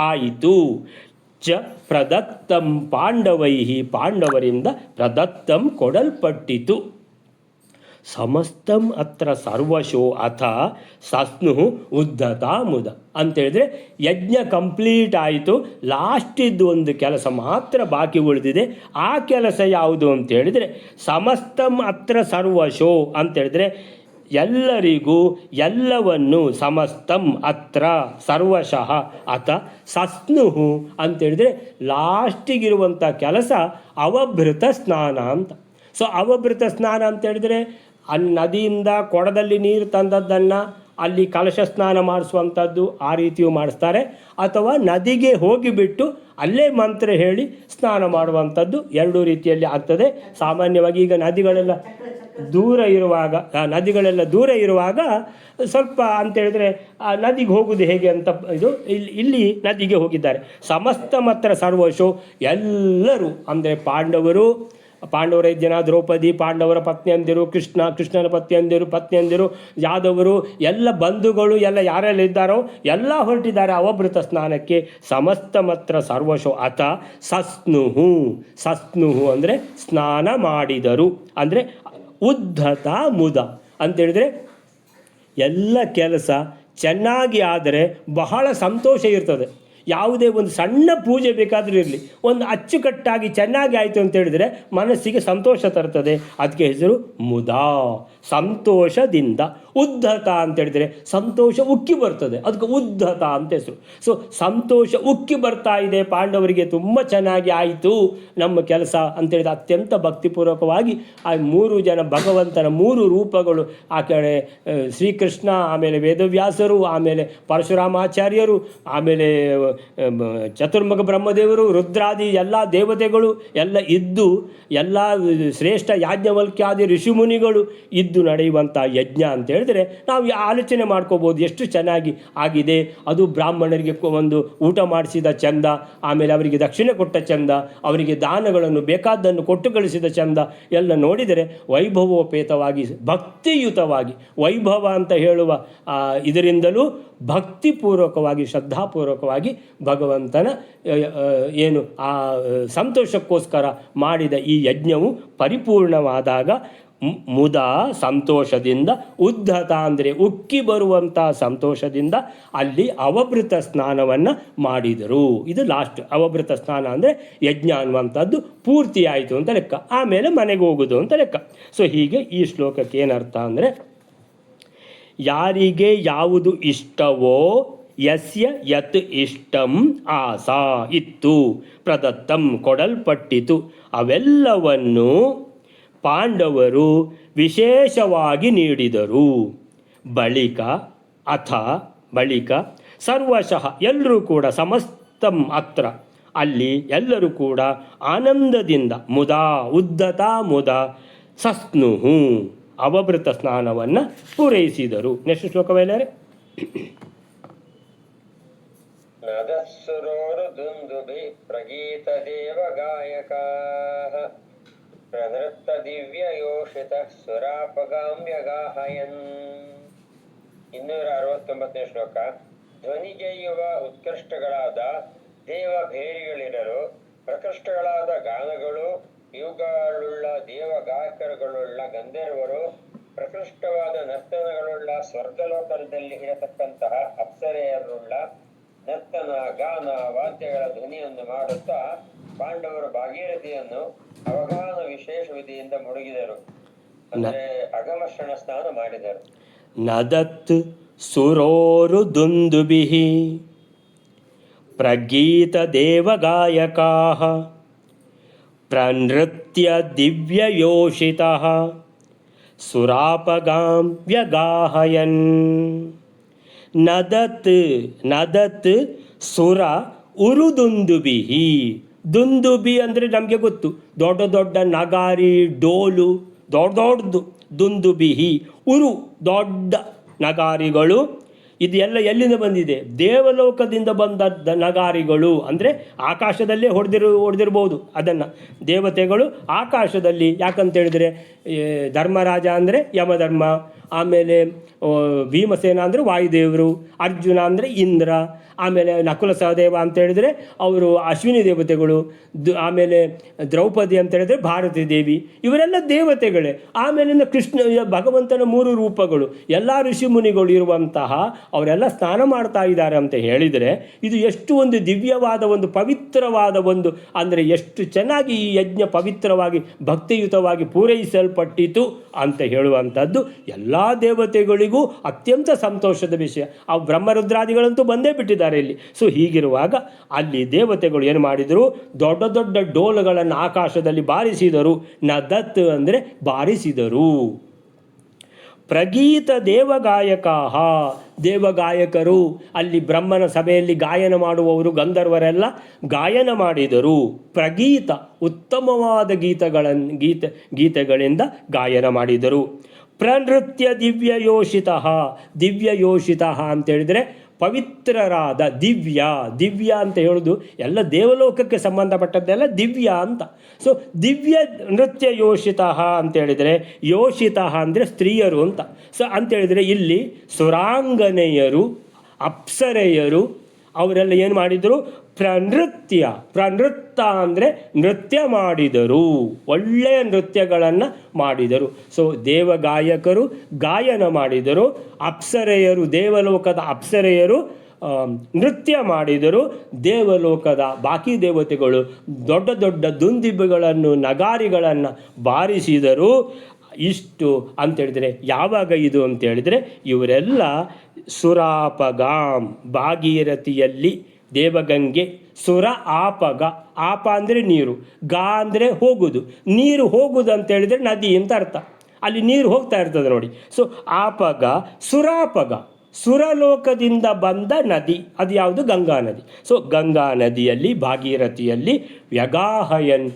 ಆಯಿತು. ಚ ಪ್ರದತ್ತಂ ಪಾಂಡವೈಹಿ ಪಾಂಡವರಿಂದ ಪ್ರದತ್ತಂ ಕೊಡಲ್ಪಟ್ಟಿತು. ಸಮಸ್ತಂ ಅತ್ರ ಸರ್ವಶೋ ಅಥ ಸಸ್ನು ಉದ್ಧತಾ ಮುದ ಅಂತೇಳಿದರೆ ಯಜ್ಞ ಕಂಪ್ಲೀಟ್ ಆಯಿತು, ಲಾಸ್ಟಿದ್ದು ಒಂದು ಕೆಲಸ ಮಾತ್ರ ಬಾಕಿ ಉಳಿದಿದೆ. ಆ ಕೆಲಸ ಯಾವುದು ಅಂತೇಳಿದರೆ ಸಮಸ್ತಂ ಅತ್ರ ಸರ್ವಶೋ ಅಂತೇಳಿದರೆ ಎಲ್ಲರಿಗೂ ಎಲ್ಲವನ್ನು, ಸಮಸ್ತಂ ಅತ್ರ ಸರ್ವಶಃ ಅಥ ಸಸ್ನು ಅಂತೇಳಿದರೆ ಲಾಸ್ಟಿಗಿರುವಂಥ ಕೆಲಸ ಅವಭೃತ ಸ್ನಾನ ಅಂತ. ಸೊ ಅವಭೃತ ಸ್ನಾನ ಅಂತೇಳಿದರೆ ಅಲ್ಲಿ ನದಿಯಿಂದ ಕೊಡದಲ್ಲಿ ನೀರು ತಂದದ್ದನ್ನು ಅಲ್ಲಿ ಕಲಶ ಸ್ನಾನ ಮಾಡಿಸುವಂಥದ್ದು ಆ ರೀತಿಯೂ ಮಾಡಿಸ್ತಾರೆ, ಅಥವಾ ನದಿಗೆ ಹೋಗಿಬಿಟ್ಟು ಅಲ್ಲೇ ಮಂತ್ರ ಹೇಳಿ ಸ್ನಾನ ಮಾಡುವಂಥದ್ದು ಎರಡೂ ರೀತಿಯಲ್ಲಿ ಆಗ್ತದೆ. ಸಾಮಾನ್ಯವಾಗಿ ಈಗ ನದಿಗಳೆಲ್ಲ ದೂರ ಇರುವಾಗ ನದಿಗಳೆಲ್ಲ ದೂರ ಇರುವಾಗ ಸ್ವಲ್ಪ ಅಂತೇಳಿದರೆ ಆ ನದಿಗೆ ಹೋಗುವುದು ಹೇಗೆ ಅಂತ ಇದು ಇಲ್ಲಿ ನದಿಗೆ ಹೋಗಿದ್ದಾರೆ. ಸಮಸ್ತ ಮಾತ್ರ ಸರ್ವಶೋ ಎಲ್ಲರೂ ಅಂದರೆ ಪಾಂಡವರ ಜನ, ದ್ರೌಪದಿ, ಪಾಂಡವರ ಪತ್ನಿಯಂದಿರು, ಕೃಷ್ಣನ ಪತ್ನಿಯಂದಿರು, ಯಾದವರು, ಎಲ್ಲ ಬಂಧುಗಳು ಎಲ್ಲ ಯಾರೆಲ್ಲ ಇದ್ದಾರೋ ಎಲ್ಲ ಹೊರಟಿದ್ದಾರೆ ಅವಭೃತ ಸ್ನಾನಕ್ಕೆ. ಸಮಸ್ತ ಮಾತ್ರ ಸರ್ವಶೋ ಅಥ ಸಸ್ನುಹು ಅಂದರೆ ಸ್ನಾನ ಮಾಡಿದರು. ಅಂದರೆ ಉದ್ಧತ ಮುದ ಅಂತೇಳಿದರೆ ಎಲ್ಲ ಕೆಲಸ ಚೆನ್ನಾಗಿ ಆದರೆ ಬಹಳ ಸಂತೋಷ ಇರ್ತದೆ. ಯಾವುದೇ ಒಂದು ಸಣ್ಣ ಪೂಜೆ ಬೇಕಾದರೂ ಇರಲಿ, ಒಂದು ಅಚ್ಚುಕಟ್ಟಾಗಿ ಚೆನ್ನಾಗಿ ಆಯಿತು ಅಂತೇಳಿದರೆ ಮನಸ್ಸಿಗೆ ಸಂತೋಷ ತರ್ತದೆ. ಅದಕ್ಕೆ ಹೆಸರು ಮುದಾ, ಸಂತೋಷದಿಂದ. ಉದ್ಧತ ಅಂತೇಳಿದರೆ ಸಂತೋಷ ಉಕ್ಕಿ ಬರ್ತದೆ, ಅದಕ್ಕೆ ಉದ್ಧತ ಅಂತ ಹೆಸರು. ಸೊ ಸಂತೋಷ ಉಕ್ಕಿ ಬರ್ತಾ ಇದೆ, ಪಾಂಡವರಿಗೆ ತುಂಬ ಚೆನ್ನಾಗಿ ಆಯಿತು ನಮ್ಮ ಕೆಲಸ ಅಂತೇಳಿದ ಅತ್ಯಂತ ಭಕ್ತಿಪೂರ್ವಕವಾಗಿ ಆ 3 ಜನ ಭಗವಂತನ 3 ರೂಪಗಳು, ಆ ಕಡೆ ಶ್ರೀಕೃಷ್ಣ, ಆಮೇಲೆ ವೇದವ್ಯಾಸರು, ಆಮೇಲೆ ಪರಶುರಾಮಾಚಾರ್ಯರು, ಆಮೇಲೆ ಚತುರ್ಮುಖ ಬ್ರಹ್ಮದೇವರು, ರುದ್ರಾದಿ ಎಲ್ಲ ದೇವತೆಗಳು ಎಲ್ಲ ಇದ್ದು, ಎಲ್ಲ ಶ್ರೇಷ್ಠ ಯಾಜ್ಞವಲ್ಕ್ಯಾದಿ ಋಷಿಮುನಿಗಳು ಇದ್ದು ನಡೆಯುವಂಥ ಯಜ್ಞ ಅಂತ ಹೇಳಿದ್ರೆ ನಾವು ಆಲೋಚನೆ ಮಾಡ್ಕೋಬೋದು ಎಷ್ಟು ಚೆನ್ನಾಗಿ ಆಗಿದೆ. ಅದು ಬ್ರಾಹ್ಮಣರಿಗೆ ಒಂದು ಊಟ ಮಾಡಿಸಿದ ಚಂದ, ಆಮೇಲೆ ಅವರಿಗೆ ದಕ್ಷಿಣೆ ಕೊಟ್ಟ ಚಂದ, ಅವರಿಗೆ ದಾನಗಳನ್ನು ಬೇಕಾದ್ದನ್ನು ಕೊಟ್ಟು ಕಳಿಸಿದ ಚಂದ ಎಲ್ಲ ನೋಡಿದರೆ ವೈಭವೋಪೇತವಾಗಿ ಭಕ್ತಿಯುತವಾಗಿ, ವೈಭವ ಅಂತ ಹೇಳುವ ಇದರಿಂದಲೂ ಭಕ್ತಿಪೂರ್ವಕವಾಗಿ ಶ್ರದ್ಧಾಪೂರ್ವಕವಾಗಿ ಭಗವಂತನ ಏನು ಆ ಸಂತೋಷಕ್ಕೋಸ್ಕರ ಮಾಡಿದ ಈ ಯಜ್ಞವು ಪರಿಪೂರ್ಣವಾದಾಗ ಮುದ ಸಂತೋಷದಿಂದ, ಉದ್ಧತ ಅಂದರೆ ಉಕ್ಕಿ ಬರುವಂಥ ಸಂತೋಷದಿಂದ ಅಲ್ಲಿ ಅವಭೃತ ಸ್ನಾನವನ್ನು ಮಾಡಿದರು. ಇದು ಲಾಸ್ಟ್. ಅವಭೃತ ಸ್ನಾನ ಅಂದರೆ ಯಜ್ಞ ಅನ್ನುವಂಥದ್ದು ಪೂರ್ತಿಯಾಯಿತು ಅಂತ ಲೆಕ್ಕ, ಆಮೇಲೆ ಮನೆಗೆ ಹೋಗೋದು ಅಂತ ಲೆಕ್ಕ. ಸೊ ಹೀಗೆ ಈ ಶ್ಲೋಕಕ್ಕೆ ಏನರ್ಥ ಅಂದರೆ, ಯಾರಿಗೆ ಯಾವುದು ಇಷ್ಟವೋ ಯಸ್ಯ ಯತ್ ಇಷ್ಟಂ ಆಸಾ ಇತ್ತು ಪ್ರದತ್ತಂ ಕೊಡಲ್ಪಟ್ಟಿತು, ಅವೆಲ್ಲವನ್ನು ಪಾಂಡವರು ವಿಶೇಷವಾಗಿ ನೀಡಿದರು. ಬಳಿಕ ಸರ್ವಶಃ ಎಲ್ಲರೂ ಕೂಡ ಸಮಸ್ತಂ ಅತ್ರ ಅಲ್ಲಿ ಎಲ್ಲರೂ ಕೂಡ ಆನಂದದಿಂದ ಉದ್ಧತ ಮುದ ಸಸ್ನುಹು ಅವಭೃತ ಸ್ನಾನವನ್ನು ಪೂರೈಸಿದರು. ನೆಕ್ಸ್ಟ್ ಶ್ಲೋಕವೇಲಾರೆ. ನದಸ್ಸುರೋರುದುಂದುಭಿ ಪ್ರಗೀತ ದೇವ ಗಾಯಕಾಃ ಪ್ರನೃತ್ತ ದಿವ್ಯ ಯೋಷಿತ ಸುರಾಪಗಾಮ್ಯಗಾಹಯನ್. 269ನೇ ಶ್ಲೋಕ. ಧ್ವನಿಗೆಯ್ಯುವ ಉತ್ಕೃಷ್ಟಗಳಾದ ದೇವ ಭೇರಿಗಳಿರಲು ಪ್ರಕೃಷ್ಟಗಳಾದ ಗಾನಗಳು, ಇವುಗಳುಳ್ಳ ದೇವ ಗಾಯಕರುಗಳುಳ್ಳ ಗಂಧರ್ವರು, ಪ್ರಕೃಷ್ಟವಾದ ನರ್ತನಗಳುಳ್ಳ ಸ್ವರ್ಗಲೋಕದಲ್ಲಿ ಇರತಕ್ಕಂತಹ ಅಪ್ಸರೆಯರುಳ್ಳ ನರ್ತನ, ಗಾನ, ವಾದ್ಯಗಳ ಧ್ವನಿಯನ್ನು ಮಾಡುತ್ತಾ ಪಾಂಡವರು ಭಾಗೀರಥಿಯನ್ನು ಅವಗಾನ ವಿಶೇಷ ವಿಧಿಯಿಂದ ಮುಳುಗಿದರು, ಅಂದರೆ ಅಗಮರ್ಷಣ ಸ್ನಾನ ಮಾಡಿದರು. ನದತ್ ಸುರೋರು ದುಂದುಭಿಃ ಪ್ರಗೀತ ದೇವಗಾಯಕಾಃ ಪ್ರನೃತ್ಯ ದಿವ್ಯಯೋಷಿತಃ ಸುರಾಪಗಾಂ ವ್ಯಗಾಹಯನ್. ನದತ್ ಸುರ ಉರುದುಂದುಭಿಃ. ದುಂದುಭಿ ಅಂದರೆ ನಮಗೆ ಗೊತ್ತು, ದೊಡ್ಡ ದೊಡ್ಡ ನಗಾರಿ, ಡೋಲು, ದೊಡ್ಡದು. ದುಂದುಭಿಃ ದೊಡ್ಡ ನಗಾರಿಗಳು. ಇದು ಎಲ್ಲ ಎಲ್ಲಿಂದ ಬಂದಿದೆ? ದೇವಲೋಕದಿಂದ ಬಂದ ನಗಾರಿಗಳು. ಅಂದರೆ ಆಕಾಶದಲ್ಲೇ ಹೊಡೆದಿರ್ಬೋದು ಅದನ್ನು ದೇವತೆಗಳು ಆಕಾಶದಲ್ಲಿ. ಯಾಕಂತೇಳಿದರೆ ಧರ್ಮರಾಜ ಅಂದರೆ ಯಮಧರ್ಮ, ಆಮೇಲೆ ಭೀಮಸೇನ ಅಂದರೆ ವಾಯುದೇವರು, ಅರ್ಜುನ ಅಂದರೆ ಇಂದ್ರ, ಆಮೇಲೆ ನಕುಲ ಸಹದೇವ ಅಂತೇಳಿದರೆ ಅವರು ಅಶ್ವಿನಿ ದೇವತೆಗಳು, ಆಮೇಲೆ ದ್ರೌಪದಿ ಅಂತೇಳಿದರೆ ಭಾರತೀ ದೇವಿ, ಇವರೆಲ್ಲ ದೇವತೆಗಳೇ. ಆಮೇಲಿಂದ ಕೃಷ್ಣ ಭಗವಂತನ 3 ರೂಪಗಳು, ಎಲ್ಲ ಋಷಿ ಮುನಿಗಳು ಇರುವಂತಹ ಅವರೆಲ್ಲ ಸ್ನಾನ ಮಾಡ್ತಾ ಇದ್ದಾರೆ ಅಂತ ಹೇಳಿದರೆ ಇದು ಎಷ್ಟು ಒಂದು ದಿವ್ಯವಾದ ಒಂದು ಪವಿತ್ರವಾದ ಒಂದು, ಅಂದರೆ ಎಷ್ಟು ಚೆನ್ನಾಗಿ ಈ ಯಜ್ಞ ಪವಿತ್ರವಾಗಿ ಭಕ್ತಿಯುತವಾಗಿ ಪೂರೈಸಲ್ಪಟ್ಟಿತು ಅಂತ ಹೇಳುವಂಥದ್ದು ಎಲ್ಲ ದೇವತೆಗಳಿಗೂ ಅತ್ಯಂತ ಸಂತೋಷದ ವಿಷಯ. ಆ ಬ್ರಹ್ಮರುದ್ರಾದಿಗಳಂತೂ ಬಂದೇ ಬಿಟ್ಟಿದ್ದಾರೆ ಇಲ್ಲಿ. ಸೊ ಹೀಗಿರುವಾಗ ಅಲ್ಲಿ ದೇವತೆಗಳು ಏನು ಮಾಡಿದರು? ದೊಡ್ಡ ದೊಡ್ಡ ಡೋಲುಗಳನ್ನು ಆಕಾಶದಲ್ಲಿ ಬಾರಿಸಿದರು. ನದತ್ ಅಂದರೆ ಬಾರಿಸಿದರು. ಪ್ರಗೀತ ದೇವಗಾಯಕಾಹ, ದೇವಗಾಯಕರು, ಅಲ್ಲಿ ಬ್ರಹ್ಮನ ಸಭೆಯಲ್ಲಿ ಗಾಯನ ಮಾಡುವವರು ಗಂಧರ್ವರೆಲ್ಲ ಗಾಯನ ಮಾಡಿದರು. ಪ್ರಗೀತ, ಉತ್ತಮವಾದ ಗೀತೆಗಳಿಂದ ಗಾಯನ ಮಾಡಿದರು. ಪ್ರನೃತ್ಯ ದಿವ್ಯಯೋಷಿತ, ದಿವ್ಯಯೋಷಿತ ಅಂತೇಳಿದರೆ ಪವಿತ್ರರಾದ, ದಿವ್ಯ ಅಂತ ಹೇಳೋದು ಎಲ್ಲ ದೇವಲೋಕಕ್ಕೆ ಸಂಬಂಧಪಟ್ಟದ್ದೆಲ್ಲ ದಿವ್ಯ ಅಂತ. ಸೊ ದಿವ್ಯ ನೃತ್ಯ ಯೋಷಿತ ಅಂತೇಳಿದರೆ, ಯೋಷಿತ ಅಂದರೆ ಸ್ತ್ರೀಯರು ಅಂತ. ಸೊ ಅಂತೇಳಿದರೆ ಇಲ್ಲಿ ಸುರಾಂಗನೆಯರು, ಅಪ್ಸರೆಯರು ಅವರೆಲ್ಲ ಏನು ಮಾಡಿದರು? ಪ್ರನೃತ್ಯ ಅಂದರೆ ನೃತ್ಯ ಮಾಡಿದರು, ಒಳ್ಳೆಯ ನೃತ್ಯಗಳನ್ನು ಮಾಡಿದರು. ಸೊ ದೇವಗಾಯಕರು ಗಾಯನ ಮಾಡಿದರು, ಅಪ್ಸರೆಯರು, ದೇವಲೋಕದ ಅಪ್ಸರೆಯರು ನೃತ್ಯ ಮಾಡಿದರು, ದೇವಲೋಕದ ಬಾಕಿ ದೇವತೆಗಳು ದೊಡ್ಡ ದೊಡ್ಡ ದುಂದಿಬೆಗಳನ್ನು, ನಗಾರಿಗಳನ್ನು ಬಾರಿಸಿದರು. ಇಷ್ಟು ಅಂತೇಳಿದರೆ ಯಾವಾಗ ಇದು ಅಂತೇಳಿದರೆ, ಇವರೆಲ್ಲ ಸುರಾಪಗಾಂ, ಭಾಗೀರಥಿಯಲ್ಲಿ ದೇವಗಂಗೆ, ಸುರ ಆಪಗ, ಆಪ ಅಂದರೆ ನೀರು, ಗಾ ಅಂದರೆ ಹೋಗುದು, ನೀರು ಹೋಗುದು ಅಂತೇಳಿದರೆ ನದಿ ಅಂತ ಅರ್ಥ, ಅಲ್ಲಿ ನೀರು ಹೋಗ್ತಾ ಇರ್ತದೆ ನೋಡಿ. ಸೊ ಆಪಗ, ಸುರಾಪಗ, ಸುರಲೋಕದಿಂದ ಬಂದ ನದಿ, ಅದು ಯಾವುದು? ಗಂಗಾ ನದಿ. ಸೊ ಗಂಗಾ ನದಿಯಲ್ಲಿ, ಭಾಗೀರಥಿಯಲ್ಲಿ ವ್ಯಗಾಹಯನ್,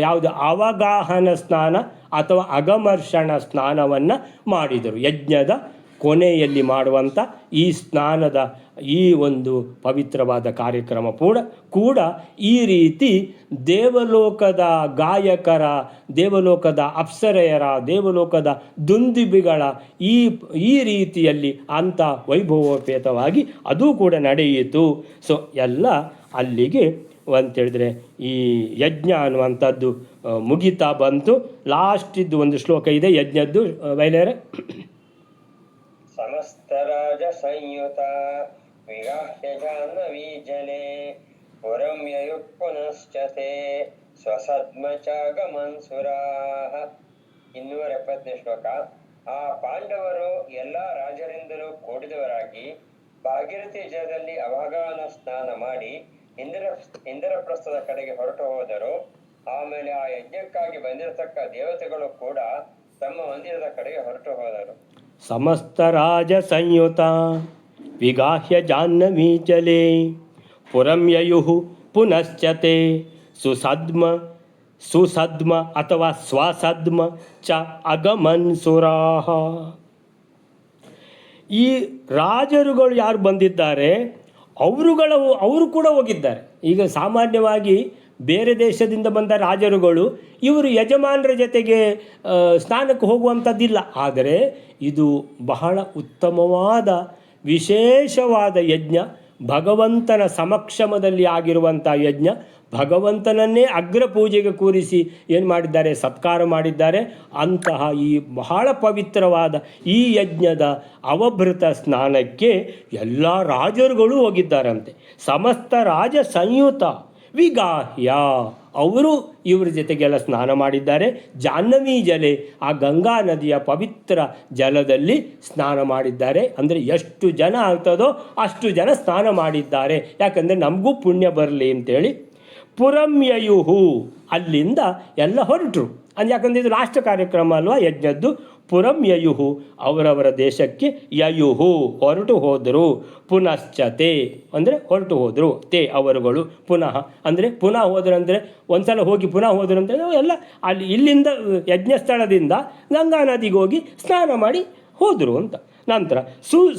ಯಾವುದು ಅವಗಾಹನ ಸ್ನಾನ ಅಥವಾ ಅಗಮರ್ಷಣ ಸ್ನಾನವನ್ನು ಮಾಡಿದರು. ಯಜ್ಞದ ಕೊನೆಯಲ್ಲಿ ಮಾಡುವಂಥ ಈ ಸ್ನಾನದ ಈ ಒಂದು ಪವಿತ್ರವಾದ ಕಾರ್ಯಕ್ರಮ ಕೂಡ ಈ ರೀತಿ ದೇವಲೋಕದ ಗಾಯಕರ, ದೇವಲೋಕದ ಅಪ್ಸರೆಯರ, ದೇವಲೋಕದ ದುಂದುಬಿಗಳ ಈ ರೀತಿಯಲ್ಲಿ ಅಂಥ ವೈಭವೋಪೇತವಾಗಿ ಅದು ಕೂಡ ನಡೆಯಿತು. ಸೊ ಎಲ್ಲ ಅಲ್ಲಿಗೆ ಅಂತೇಳಿದರೆ ಈ ಯಜ್ಞ ಅನ್ನುವಂಥದ್ದು ಮುಗಿತಾ ಬಂತು. ಲಾಸ್ಟಿದ್ದು ಒಂದು ಶ್ಲೋಕ ಇದೆ ಯಜ್ಞದ್ದು, ಬಯಲೇರೆ. ಸಮಸ್ತ ರಾಜ ಸಂಯುತ ವಿಗಾಹ್ಯ ಜಾಹ್ನವೀ ಜಲೆ ಪುರಂ ಯಯುಃ ಪುನಶ್ಚತೆ ಸ್ವಸದ್ಮಚಾಗಮನ್ಸುರಾಃ. 270ನೇ ಶ್ಲೋಕ. ಆ ಪಾಂಡವರು ಎಲ್ಲ ರಾಜರಿಂದಲೂ ಕೂಡಿದವರಾಗಿ ಭಾಗೀರಥಿ ಜಲದಲ್ಲಿ ಅವಗಾಹನ ಸ್ನಾನ ಮಾಡಿ ಇಂದ್ರಪ್ರಸ್ಥದ ಕಡೆಗೆ ಹೊರಟು ಹೋದರು. ಆಮೇಲೆ ಆ ಯಜ್ಞಕ್ಕಾಗಿ ಬಂದಿರತಕ್ಕ ದೇವತೆಗಳು ಕೂಡ ತಮ್ಮ ಮಂದಿರದ ಕಡೆಗೆ ಹೊರಟು ಹೋದರು. ಸಮಸ್ತ ರಾಜ ಸಂಯುತ ವಿಗಾಹ್ಯ ಜಾಹ್ನವೀ ಜಲೆ ಪುರಂ ಯಯುಃ ಪುನಶ್ಚತೆ ಸುಸದ್ಮ ಅಥವಾ ಸ್ವಸದ್ಮ ಚ ಅಗಮನ್ಸುರಾಃ. ಈ ರಾಜರುಗಳು ಯಾರು ಬಂದಿದ್ದಾರೆ ಅವರು ಕೂಡ ಹೋಗಿದ್ದಾರೆ. ಈಗ ಸಾಮಾನ್ಯವಾಗಿ ಬೇರೆ ದೇಶದಿಂದ ಬಂದ ರಾಜರುಗಳು ಇವರು ಯಜಮಾನರ ಜೊತೆಗೆ ಸ್ನಾನಕ್ಕೆ ಹೋಗುವಂಥದ್ದಿಲ್ಲ. ಆದರೆ ಇದು ಬಹಳ ಉತ್ತಮವಾದ ವಿಶೇಷವಾದ ಯಜ್ಞ, ಭಗವಂತನ ಸಮಕ್ಷಮದಲ್ಲಿ ಆಗಿರುವಂಥ ಯಜ್ಞ. ಭಗವಂತನನ್ನೇ ಅಗ್ರ ಪೂಜೆಗೆ ಕೂರಿಸಿ ಏನು ಮಾಡಿದ್ದಾರೆ? ಸತ್ಕಾರ ಮಾಡಿದ್ದಾರೆ. ಅಂತಹ ಈ ಬಹಳ ಪವಿತ್ರವಾದ ಈ ಯಜ್ಞದ ಅವಭೃತ ಸ್ನಾನಕ್ಕೆ ಎಲ್ಲ ರಾಜರುಗಳು ಹೋಗಿದ್ದಾರಂತೆ. ಸಮಸ್ತ ರಾಜ ಸಂಯುತ ವಿಗಾಹ್ಯ, ಅವರು ಇವರ ಜೊತೆಗೆಲ್ಲ ಸ್ನಾನ ಮಾಡಿದ್ದಾರೆ. ಜಾಹ್ನವೀ ಜಲೆ, ಆ ಗಂಗಾ ನದಿಯ ಪವಿತ್ರ ಜಲದಲ್ಲಿ ಸ್ನಾನ ಮಾಡಿದ್ದಾರೆ. ಅಂದರೆ ಎಷ್ಟು ಜನ ಆಗ್ತದೋ ಅಷ್ಟು ಜನ ಸ್ನಾನ ಮಾಡಿದ್ದಾರೆ, ಯಾಕಂದರೆ ನಮಗೂ ಪುಣ್ಯ ಬರಲಿ ಅಂತೇಳಿ. ಪುರಂ ಯಯುಹು, ಅಲ್ಲಿಂದ ಎಲ್ಲ ಹೊರಟರು. ಯಾಕಂದರೆ ಇದು ರಾಷ್ಟ್ರ ಕಾರ್ಯಕ್ರಮ ಅಲ್ವಾ ಯಜ್ಞದ್ದು. ಪುರಂ ಯಯುಹು, ಅವರವರ ದೇಶಕ್ಕೆ ಯಯುಹು ಹೊರಟು ಹೋದರು. ಪುನಶ್ಚತೆ ಅಂದರೆ ಹೊರಟು ಹೋದರು. ತೇ ಅವರುಗಳು, ಪುನಃ ಅಂದರೆ ಪುನಃ ಹೋದರು ಅಂದರೆ ಒಂದು ಸಲ ಹೋಗಿ ಪುನಃ ಹೋದರು ಅಂದರೆ ಎಲ್ಲ ಅಲ್ಲಿ ಇಲ್ಲಿಂದ ಯಜ್ಞಸ್ಥಳದಿಂದ ಗಂಗಾ ನದಿಗೆ ಹೋಗಿ ಸ್ನಾನ ಮಾಡಿ ಹೋದರು ಅಂತ. ನಂತರ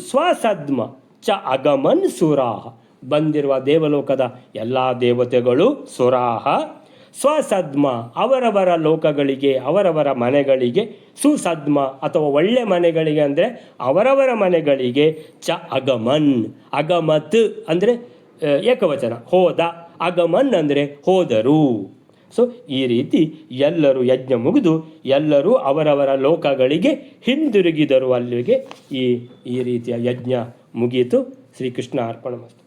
ಸ್ವಸದ್ಮ ಚ ಅಗಮನ್ ಸುರಾಹ, ಬಂದಿರುವ ದೇವಲೋಕದ ಎಲ್ಲ ದೇವತೆಗಳು ಸುರಾಹ. ಸ್ವಸದ್ಮ, ಅವರವರ ಲೋಕಗಳಿಗೆ, ಅವರವರ ಮನೆಗಳಿಗೆ. ಸುಸದ್ಮ ಅಥವಾ ಒಳ್ಳೆ ಮನೆಗಳಿಗೆ ಅಂದರೆ ಅವರವರ ಮನೆಗಳಿಗೆ. ಚ ಅಗಮನ್, ಅಗಮತ್ ಅಂದರೆ ಏಕವಚನ, ಹೋದ. ಅಗಮನ್ ಅಂದರೆ ಹೋದರು. ಸೊ ಈ ರೀತಿ ಎಲ್ಲರೂ ಯಜ್ಞ ಮುಗಿದು ಎಲ್ಲರೂ ಅವರವರ ಲೋಕಗಳಿಗೆ ಹಿಂದಿರುಗಿದರು. ಅಲ್ಲಿಗೆ ಈ ರೀತಿಯ ಯಜ್ಞ ಮುಗಿಯಿತು. ಶ್ರೀಕೃಷ್ಣ ಅರ್ಪಣಮಸ್ತು.